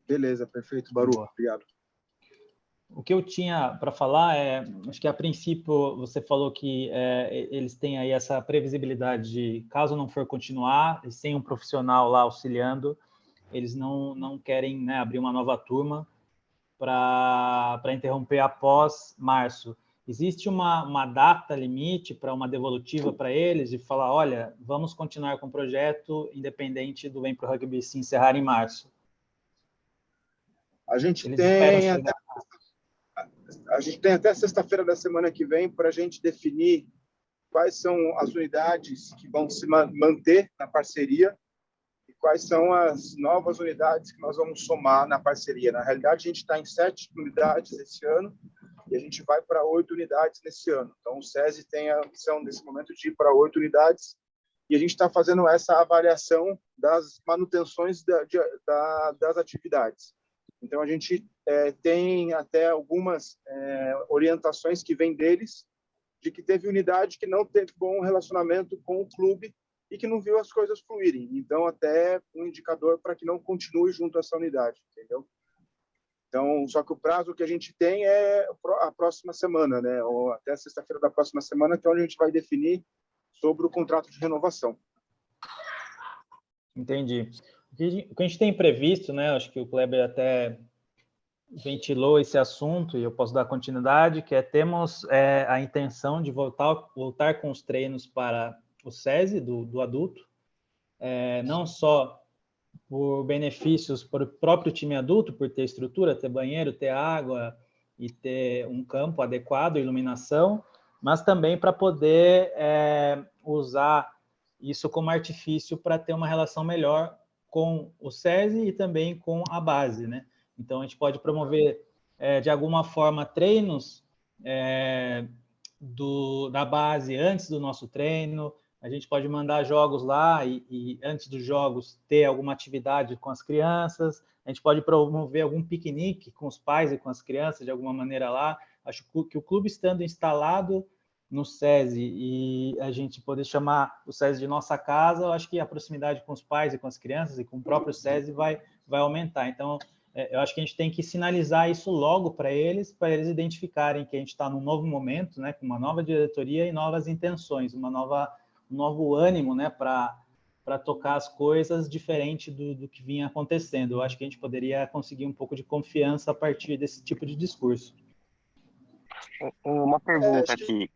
[SPEAKER 1] Beleza, perfeito, Baru. Obrigado.
[SPEAKER 2] O que eu tinha para falar acho que a princípio você falou que eles têm aí essa previsibilidade de, caso não for continuar, e sem um profissional lá auxiliando, eles não querem, né, abrir uma nova turma para interromper após março. Existe uma data limite para uma devolutiva para eles e falar, olha, vamos continuar com o projeto independente do Vem Pro Rugby se encerrar em março?
[SPEAKER 1] A gente tem até sexta-feira da semana que vem para a gente definir quais são as unidades que vão se manter na parceria e quais são as novas unidades que nós vamos somar na parceria. Na realidade, a gente está em 7 unidades esse ano e a gente vai para 8 unidades nesse ano. Então, o SESI tem a opção, nesse momento, de ir para 8 unidades e a gente está fazendo essa avaliação das manutenções das atividades. Então, a gente tem até algumas orientações que vêm deles, de que teve unidade que não teve bom relacionamento com o clube e que não viu as coisas fluírem. Então, até um indicador para que não continue junto a essa unidade, entendeu? Então, só que o prazo que a gente tem é a próxima semana, né? Ou até sexta-feira da próxima semana, que é onde a gente vai definir sobre o contrato de renovação.
[SPEAKER 2] Entendi. O que a gente tem previsto, né? Acho que o Kleber até ventilou esse assunto e eu posso dar continuidade, que temos a intenção de voltar com os treinos para o SESI do adulto, não só por benefícios para o próprio time adulto, por ter estrutura, ter banheiro, ter água e ter um campo adequado, iluminação, mas também para poder usar isso como artifício para ter uma relação melhor com o SESI e também com a base, né? Então, a gente pode promover, de alguma forma, treinos da base antes do nosso treino, a gente pode mandar jogos lá e antes dos jogos ter alguma atividade com as crianças, a gente pode promover algum piquenique com os pais e com as crianças de alguma maneira lá. Acho que o clube estando instalado no SESI e a gente poder chamar o SESI de nossa casa, eu acho que a proximidade com os pais e com as crianças e com o próprio SESI vai aumentar. Então, eu acho que a gente tem que sinalizar isso logo para eles identificarem que a gente está num novo momento, né, com uma nova diretoria e novas intenções, um novo ânimo, né, para tocar as coisas diferente do que vinha acontecendo. Eu acho que a gente poderia conseguir um pouco de confiança a partir desse tipo de discurso.
[SPEAKER 3] Uma pergunta aqui,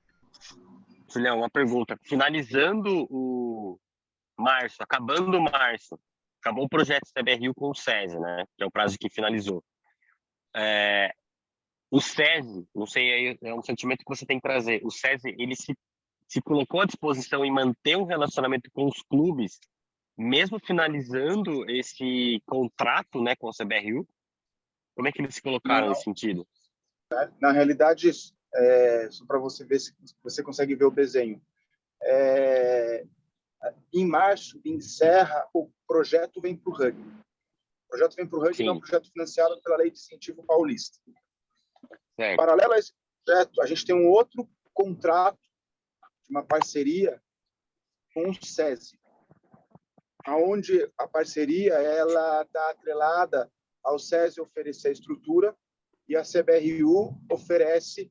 [SPEAKER 3] Julião, uma pergunta. Finalizando o março, acabando março, acabou o projeto CBRU com o SESI, né? Que é o prazo que finalizou. O SESI, não sei, aí é um sentimento que você tem que trazer. O SESI, ele se colocou à disposição em manter um relacionamento com os clubes, mesmo finalizando esse contrato, né, com a CBRU? Como é que eles se colocaram nesse sentido?
[SPEAKER 1] Na realidade, só para você ver se você consegue ver o desenho. Em março, encerra o projeto Vem para o Rugby. O projeto Vem para o Rugby é um projeto financiado pela Lei de Incentivo Paulista.
[SPEAKER 3] Certo.
[SPEAKER 1] Paralelo a esse projeto, a gente tem um outro contrato, uma parceria com o SESI, onde a parceria ela está atrelada ao SESI oferecer a estrutura e a CBRU oferece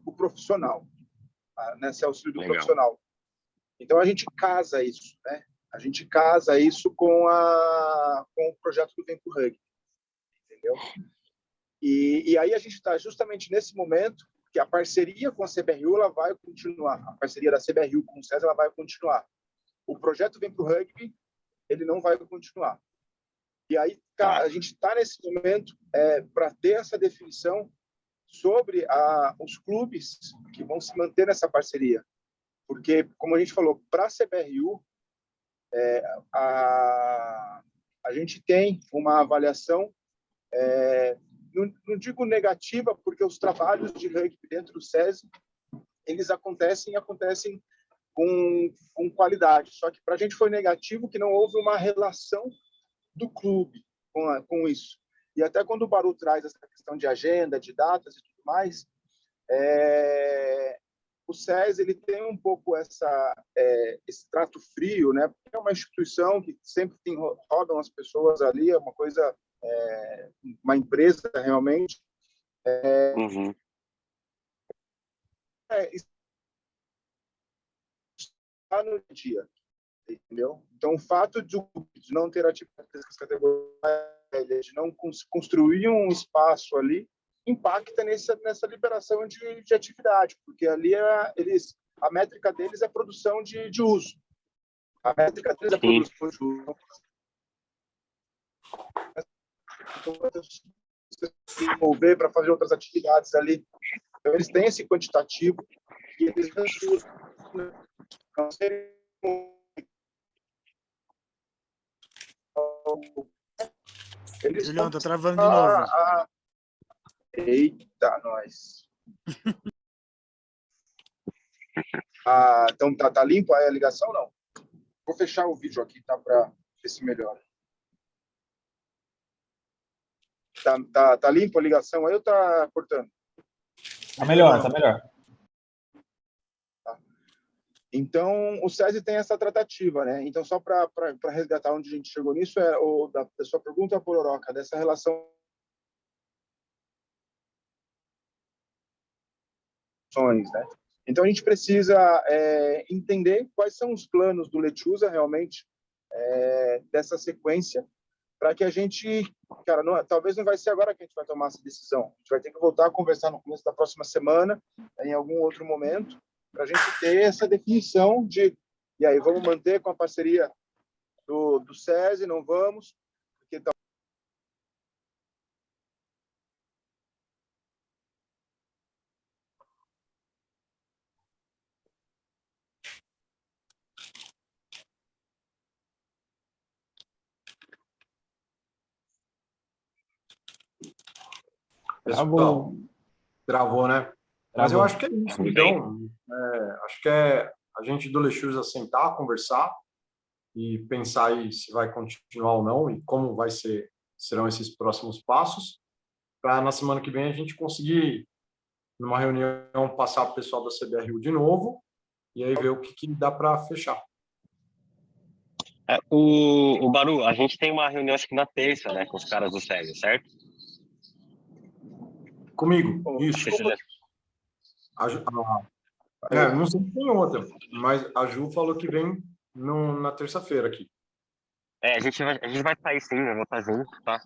[SPEAKER 1] o profissional, nesse auxílio do profissional. Então, a gente casa isso, né? A gente casa isso com o projeto do Vem pro Rugby, entendeu? E aí a gente está justamente nesse momento que a parceria com a CBRU ela vai continuar, a parceria da CBRU com o SESI ela vai continuar. O projeto Vem pro Rugby ele não vai continuar. E aí a gente está nesse momento para ter essa definição sobre os clubes que vão se manter nessa parceria. Porque, como a gente falou, para a CBRU, a gente tem uma avaliação, não digo negativa, porque os trabalhos de rugby dentro do SESI, eles acontecem com qualidade. Só que para a gente foi negativo que não houve uma relação do clube com isso. E até quando o Baru traz essa questão de agenda, de datas e tudo mais, o SESI ele tem um pouco esse trato frio, né? Porque é uma instituição que sempre rodam as pessoas ali, é uma coisa, uma empresa realmente. Está no dia, entendeu? Então, o fato de não ter atividade dessas categorias, de não construir um espaço ali, impacta nessa liberação de atividade, porque ali a métrica deles é produção de uso. A métrica deles é produção de uso. Então, se envolver para fazer outras atividades ali. Então, eles têm esse quantitativo e eles não serem
[SPEAKER 5] Julião, tá travando de novo.
[SPEAKER 1] Eita, nós. Então, tá limpo aí a ligação, não? Vou fechar o vídeo aqui, tá? Para ver se melhora. Tá limpo a ligação aí ou tá cortando?
[SPEAKER 2] Tá melhor, tá melhor.
[SPEAKER 1] Tá. Então, o SESI tem essa tratativa, né? Então, só para resgatar onde a gente chegou nisso, da sua pergunta, Pororoca, dessa relação, né? Então, a gente precisa entender quais são os planos do Lechuza, realmente, dessa sequência, para que a gente... Cara, talvez não vai ser agora que a gente vai tomar essa decisão. A gente vai ter que voltar a conversar no começo da próxima semana, em algum outro momento, para a gente ter essa definição de... E aí, vamos manter com a parceria do SESI, não vamos? Porque
[SPEAKER 4] Pessoal, travou, né? Mas eu acho que é isso, então. Acho que é a gente do Lechúza sentar, conversar e pensar aí se vai continuar ou não e como serão esses próximos passos, para na semana que vem a gente conseguir, numa reunião, passar para o pessoal da CBRU de novo e aí ver o que dá para fechar.
[SPEAKER 3] O Baru, a gente tem uma reunião acho que na terça, né, com os caras do SESI, certo?
[SPEAKER 4] Comigo, isso.
[SPEAKER 3] Acho que já-
[SPEAKER 4] Não sei se tem outra, mas a Ju falou que vem na terça-feira aqui.
[SPEAKER 3] a gente vai sair sim, eu vou estar junto, tá?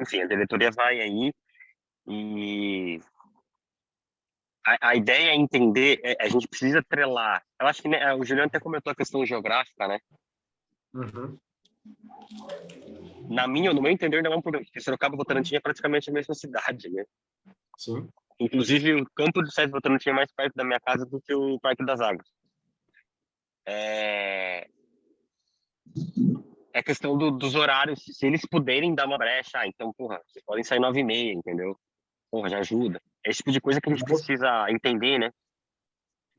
[SPEAKER 3] Enfim, a diretoria vai aí e a ideia é entender, a gente precisa atrelar. Eu acho que né, o Juliano até comentou a questão geográfica, né?
[SPEAKER 4] Uhum.
[SPEAKER 3] No meu entender, não é um problema, porque Sorocaba e Votorantim é praticamente a mesma cidade, né?
[SPEAKER 4] Sim.
[SPEAKER 3] Inclusive, o campo do SESI Votorantim é mais perto da minha casa do que o Parque das Águas. É questão dos horários, se eles puderem dar uma brecha, então, porra, vocês podem sair 9h30, entendeu? Porra, já ajuda. É esse tipo de coisa que a gente precisa entender, né?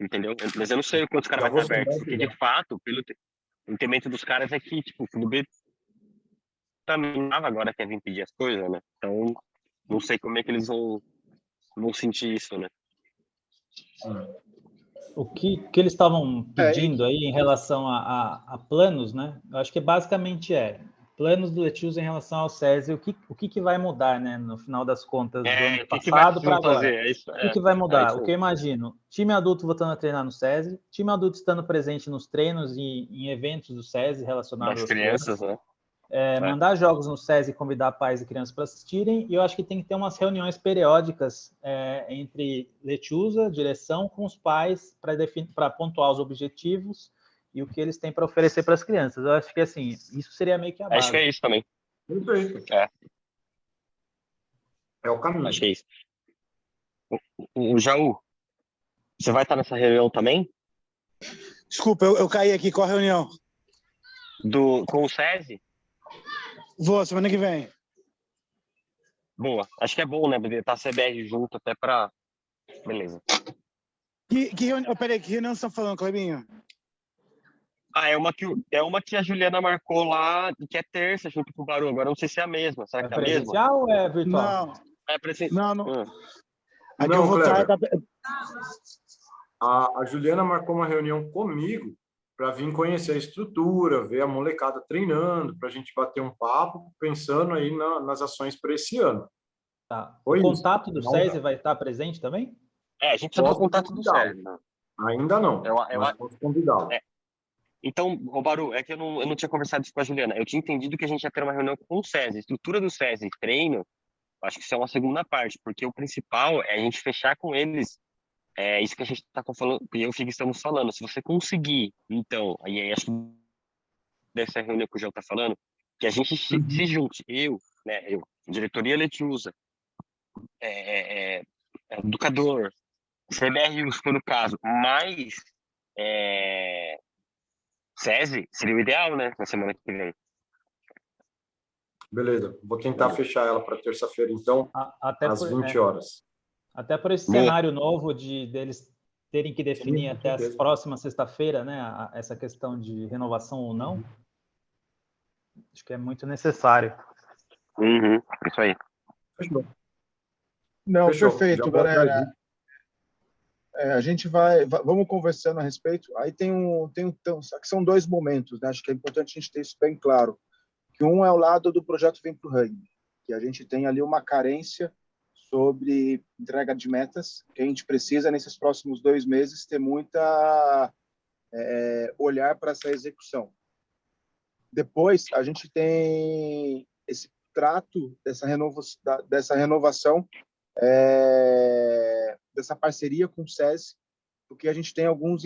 [SPEAKER 3] Entendeu? Mas eu não sei o quanto os caras
[SPEAKER 4] Já
[SPEAKER 3] vai
[SPEAKER 4] vou
[SPEAKER 3] estar aberto,
[SPEAKER 4] sentar
[SPEAKER 3] porque
[SPEAKER 4] aqui.
[SPEAKER 3] de fato, pelo entendimento dos caras é que, tipo, o clube também agora quer vir pedir as coisas, né? Então, não sei como é que eles vão sentir isso, né?
[SPEAKER 2] O que eles estavam pedindo aí em relação a planos, né? Eu acho que basicamente planos do Letius em relação ao SESI, o que vai mudar, né? No final das contas, do ano
[SPEAKER 3] O que vai
[SPEAKER 2] passado para agora.
[SPEAKER 3] fazer? É isso,
[SPEAKER 2] O que vai mudar?
[SPEAKER 3] isso
[SPEAKER 2] O que eu imagino? Time adulto voltando a treinar no SESI, time adulto estando presente nos treinos e em eventos do SESI relacionados
[SPEAKER 3] das
[SPEAKER 2] às crianças.
[SPEAKER 3] crianças, né?
[SPEAKER 2] Mandar jogos no SESI e convidar pais e crianças para assistirem, e eu acho que tem que ter umas reuniões periódicas entre Letiusa, direção, com os pais, para pontuar os objetivos e o que eles têm para oferecer para as crianças. Eu acho que, assim, isso seria meio que a
[SPEAKER 3] Acho que é
[SPEAKER 2] base.
[SPEAKER 3] isso também.
[SPEAKER 4] Perfeito. É o caminho.
[SPEAKER 3] Acho que é isso. O Jaú, você vai estar nessa reunião também?
[SPEAKER 5] Desculpa, eu caí aqui. Qual a reunião?
[SPEAKER 3] Com o SESI?
[SPEAKER 5] Vou, semana que vem.
[SPEAKER 3] Boa. Acho que é bom, né? Porque tá a CBR junto até pra... Beleza.
[SPEAKER 5] Que reunião? Peraí, que reunião você está falando, Clebinho?
[SPEAKER 3] É uma que a Juliana marcou lá, que é terça, junto com o Baru. Agora eu não sei se é a mesma. Será que é a mesma?
[SPEAKER 2] Presencial ou é virtual?
[SPEAKER 5] Não.
[SPEAKER 3] É presencial.
[SPEAKER 5] Não.
[SPEAKER 3] Hum.
[SPEAKER 5] Aqui eu vou estar...
[SPEAKER 4] A Juliana marcou uma reunião comigo para vir conhecer a estrutura, ver a molecada treinando, para a gente bater um papo, pensando aí nas ações para esse ano.
[SPEAKER 2] Tá.
[SPEAKER 4] Foi
[SPEAKER 2] o contato do
[SPEAKER 4] Não,
[SPEAKER 2] SESI vai estar presente também?
[SPEAKER 3] A gente precisa do contato do SESI. Né?
[SPEAKER 4] Ainda não, mas posso convidá-lo.
[SPEAKER 3] Então, Baru, é que eu não tinha conversado isso com a Juliana. Eu tinha entendido que a gente ia ter uma reunião com o SESI. Estrutura do SESI, treino, acho que isso é uma segunda parte, porque o principal é a gente fechar com eles. É isso que a gente está falando, e eu fico estamos falando. Se você conseguir, então, aí acho que dessa reunião que o João está falando, que a gente se junte, diretoria Letiusa, educador, CBRU, se for no caso, mais SESI, seria o ideal, né, na semana que vem.
[SPEAKER 4] Beleza, vou tentar fechar ela para terça-feira, então, às 20 horas.
[SPEAKER 2] Até por esse cenário novo deles terem que definir até a próxima sexta-feira, né, essa questão de renovação ou não, acho que é muito necessário.
[SPEAKER 3] Isso aí.
[SPEAKER 4] Fechou.
[SPEAKER 6] Não, perfeito, galera. A gente vamos conversando a respeito. Aí só que são dois momentos, né? Acho que é importante a gente ter isso bem claro. Que um é o lado do projeto Vem pro Rugby, que a gente tem ali uma carência sobre entrega de metas, que a gente precisa, nesses próximos 2 meses, ter muita olhar para essa execução. Depois, a gente tem esse trato dessa renovação, dessa parceria com o SESI, porque a gente tem alguns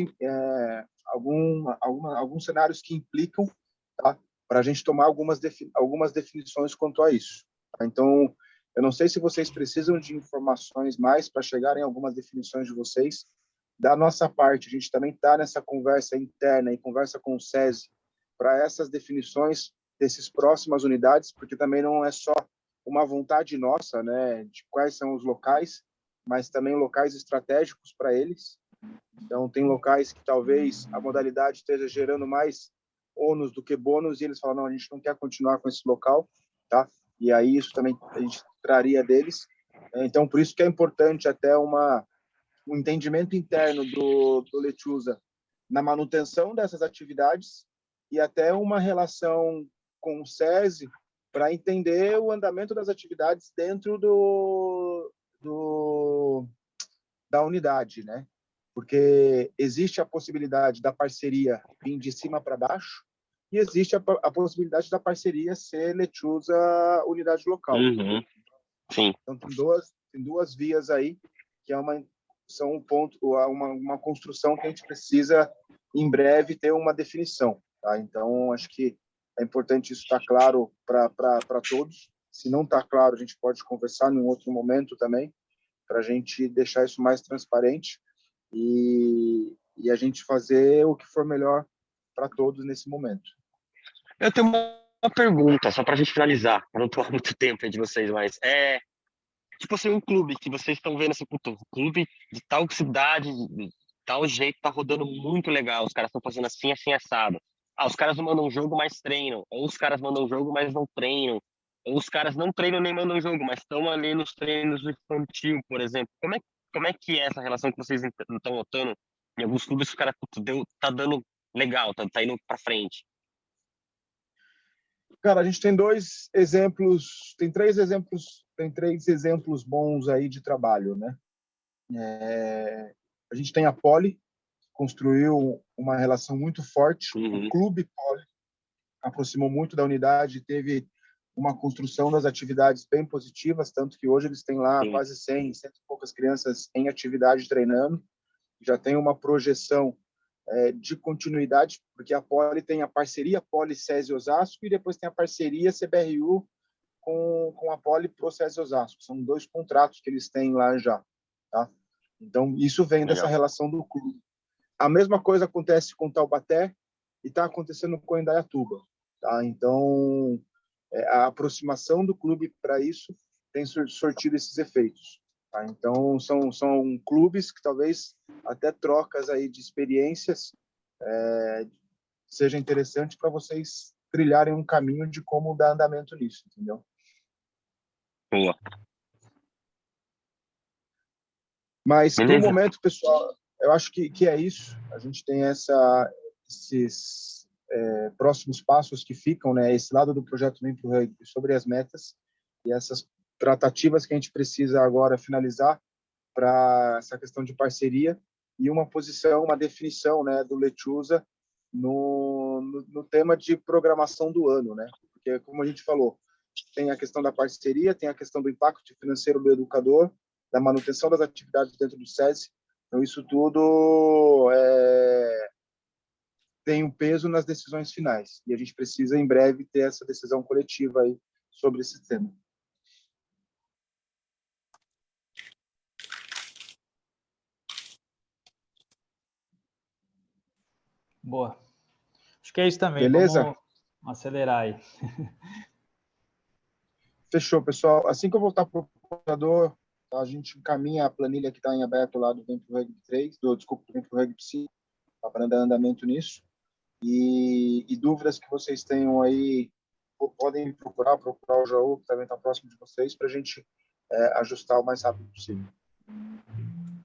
[SPEAKER 6] cenários que implicam, tá, para a gente tomar algumas definições quanto a isso. Tá? Então, eu não sei se vocês precisam de informações mais para chegarem a algumas definições de vocês. Da nossa parte, a gente também está nessa conversa interna e conversa com o SESI para essas definições desses próximas unidades, porque também não é só uma vontade nossa, né, de quais são os locais, mas também locais estratégicos para eles. Então, tem locais que talvez a modalidade esteja gerando mais ônus do que bônus, e eles falam, não, a gente não quer continuar com esse local, tá? E aí isso também a gente traria deles. Então, por isso que é importante até um entendimento interno do Lechuza na manutenção dessas atividades e até uma relação com o SESI para entender o andamento das atividades dentro da unidade, né? Porque existe a possibilidade da parceria vir de cima para baixo e existe a possibilidade da parceria ser Lechuza unidade local.
[SPEAKER 3] Uhum. Sim.
[SPEAKER 6] Então, tem duas vias aí, que são um ponto, uma construção que a gente precisa, em breve, ter uma definição. Tá? Então, acho que é importante isso estar claro para todos. Se não está claro, a gente pode conversar em um outro momento também, para a gente deixar isso mais transparente e a gente fazer o que for melhor para todos nesse momento.
[SPEAKER 3] Eu tenho uma pergunta, só para a gente finalizar, para não tomar muito tempo aí de vocês, mas tipo assim, um clube que vocês estão vendo assim, puto, um clube de tal cidade, de tal jeito, tá rodando muito legal, os caras estão fazendo assim, assim, assado. Ah, os caras não mandam jogo, mas treinam. Ou os caras mandam jogo, mas não treinam. Ou os caras não treinam nem mandam jogo, mas estão ali nos treinos do infantil, por exemplo. Como é que é essa relação que vocês estão notando? Em alguns clubes, os caras, tá dando legal, tá indo pra frente.
[SPEAKER 6] Cara, a gente tem tem três exemplos bons aí de trabalho, né? A gente tem a Poli, que construiu uma relação muito forte.
[SPEAKER 3] Uhum.
[SPEAKER 6] O Clube Poli aproximou muito da unidade, teve uma construção das atividades bem positivas, tanto que hoje eles têm lá quase 100 e poucas crianças em atividade treinando. Já tem uma projeção de continuidade, porque a Poli tem a parceria Poli SESI Osasco e depois tem a parceria CBRU com a Poli Pro SESI Osasco. São 2 contratos que eles têm lá já. Tá? Então, isso vem dessa relação do clube. A mesma coisa acontece com Taubaté e está acontecendo com Indaiatuba. Tá? Então, a aproximação do clube para isso tem sortido esses efeitos. Tá? Então, são clubes que talvez até trocas aí de experiências seja interessante para vocês trilharem um caminho de como dar andamento nisso, entendeu?
[SPEAKER 3] Boa.
[SPEAKER 6] Mas, no momento, pessoal, eu acho que é isso. A gente tem esses próximos passos que ficam, né? Esse lado do projeto Vem pro Rugby sobre as metas e essas tratativas que a gente precisa agora finalizar para essa questão de parceria e uma definição, né, do Lechuza no tema de programação do ano, né? Porque, como a gente falou, tem a questão da parceria, tem a questão do impacto financeiro do educador, da manutenção das atividades dentro do SESI. Então, isso tudo tem um peso nas decisões finais. E a gente precisa, em breve, ter essa decisão coletiva aí sobre esse tema.
[SPEAKER 2] Boa. Acho que é isso também.
[SPEAKER 6] Beleza?
[SPEAKER 2] Vamos acelerar aí.
[SPEAKER 6] Fechou, pessoal. Assim que eu voltar para o computador, a gente encaminha a planilha que está em aberto lá do Vem pro Rugby 3, do Vem pro Rugby 5, para dar andamento nisso. E dúvidas que vocês tenham aí, podem procurar o Jaú, que também está próximo de vocês, para a gente ajustar o mais rápido possível.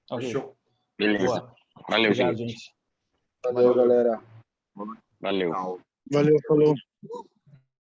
[SPEAKER 2] Okay.
[SPEAKER 6] Fechou?
[SPEAKER 3] Beleza.
[SPEAKER 2] Boa.
[SPEAKER 3] Valeu,
[SPEAKER 2] Obrigado,
[SPEAKER 3] gente.
[SPEAKER 6] Valeu, galera.
[SPEAKER 3] Valeu.
[SPEAKER 5] Valeu, falou.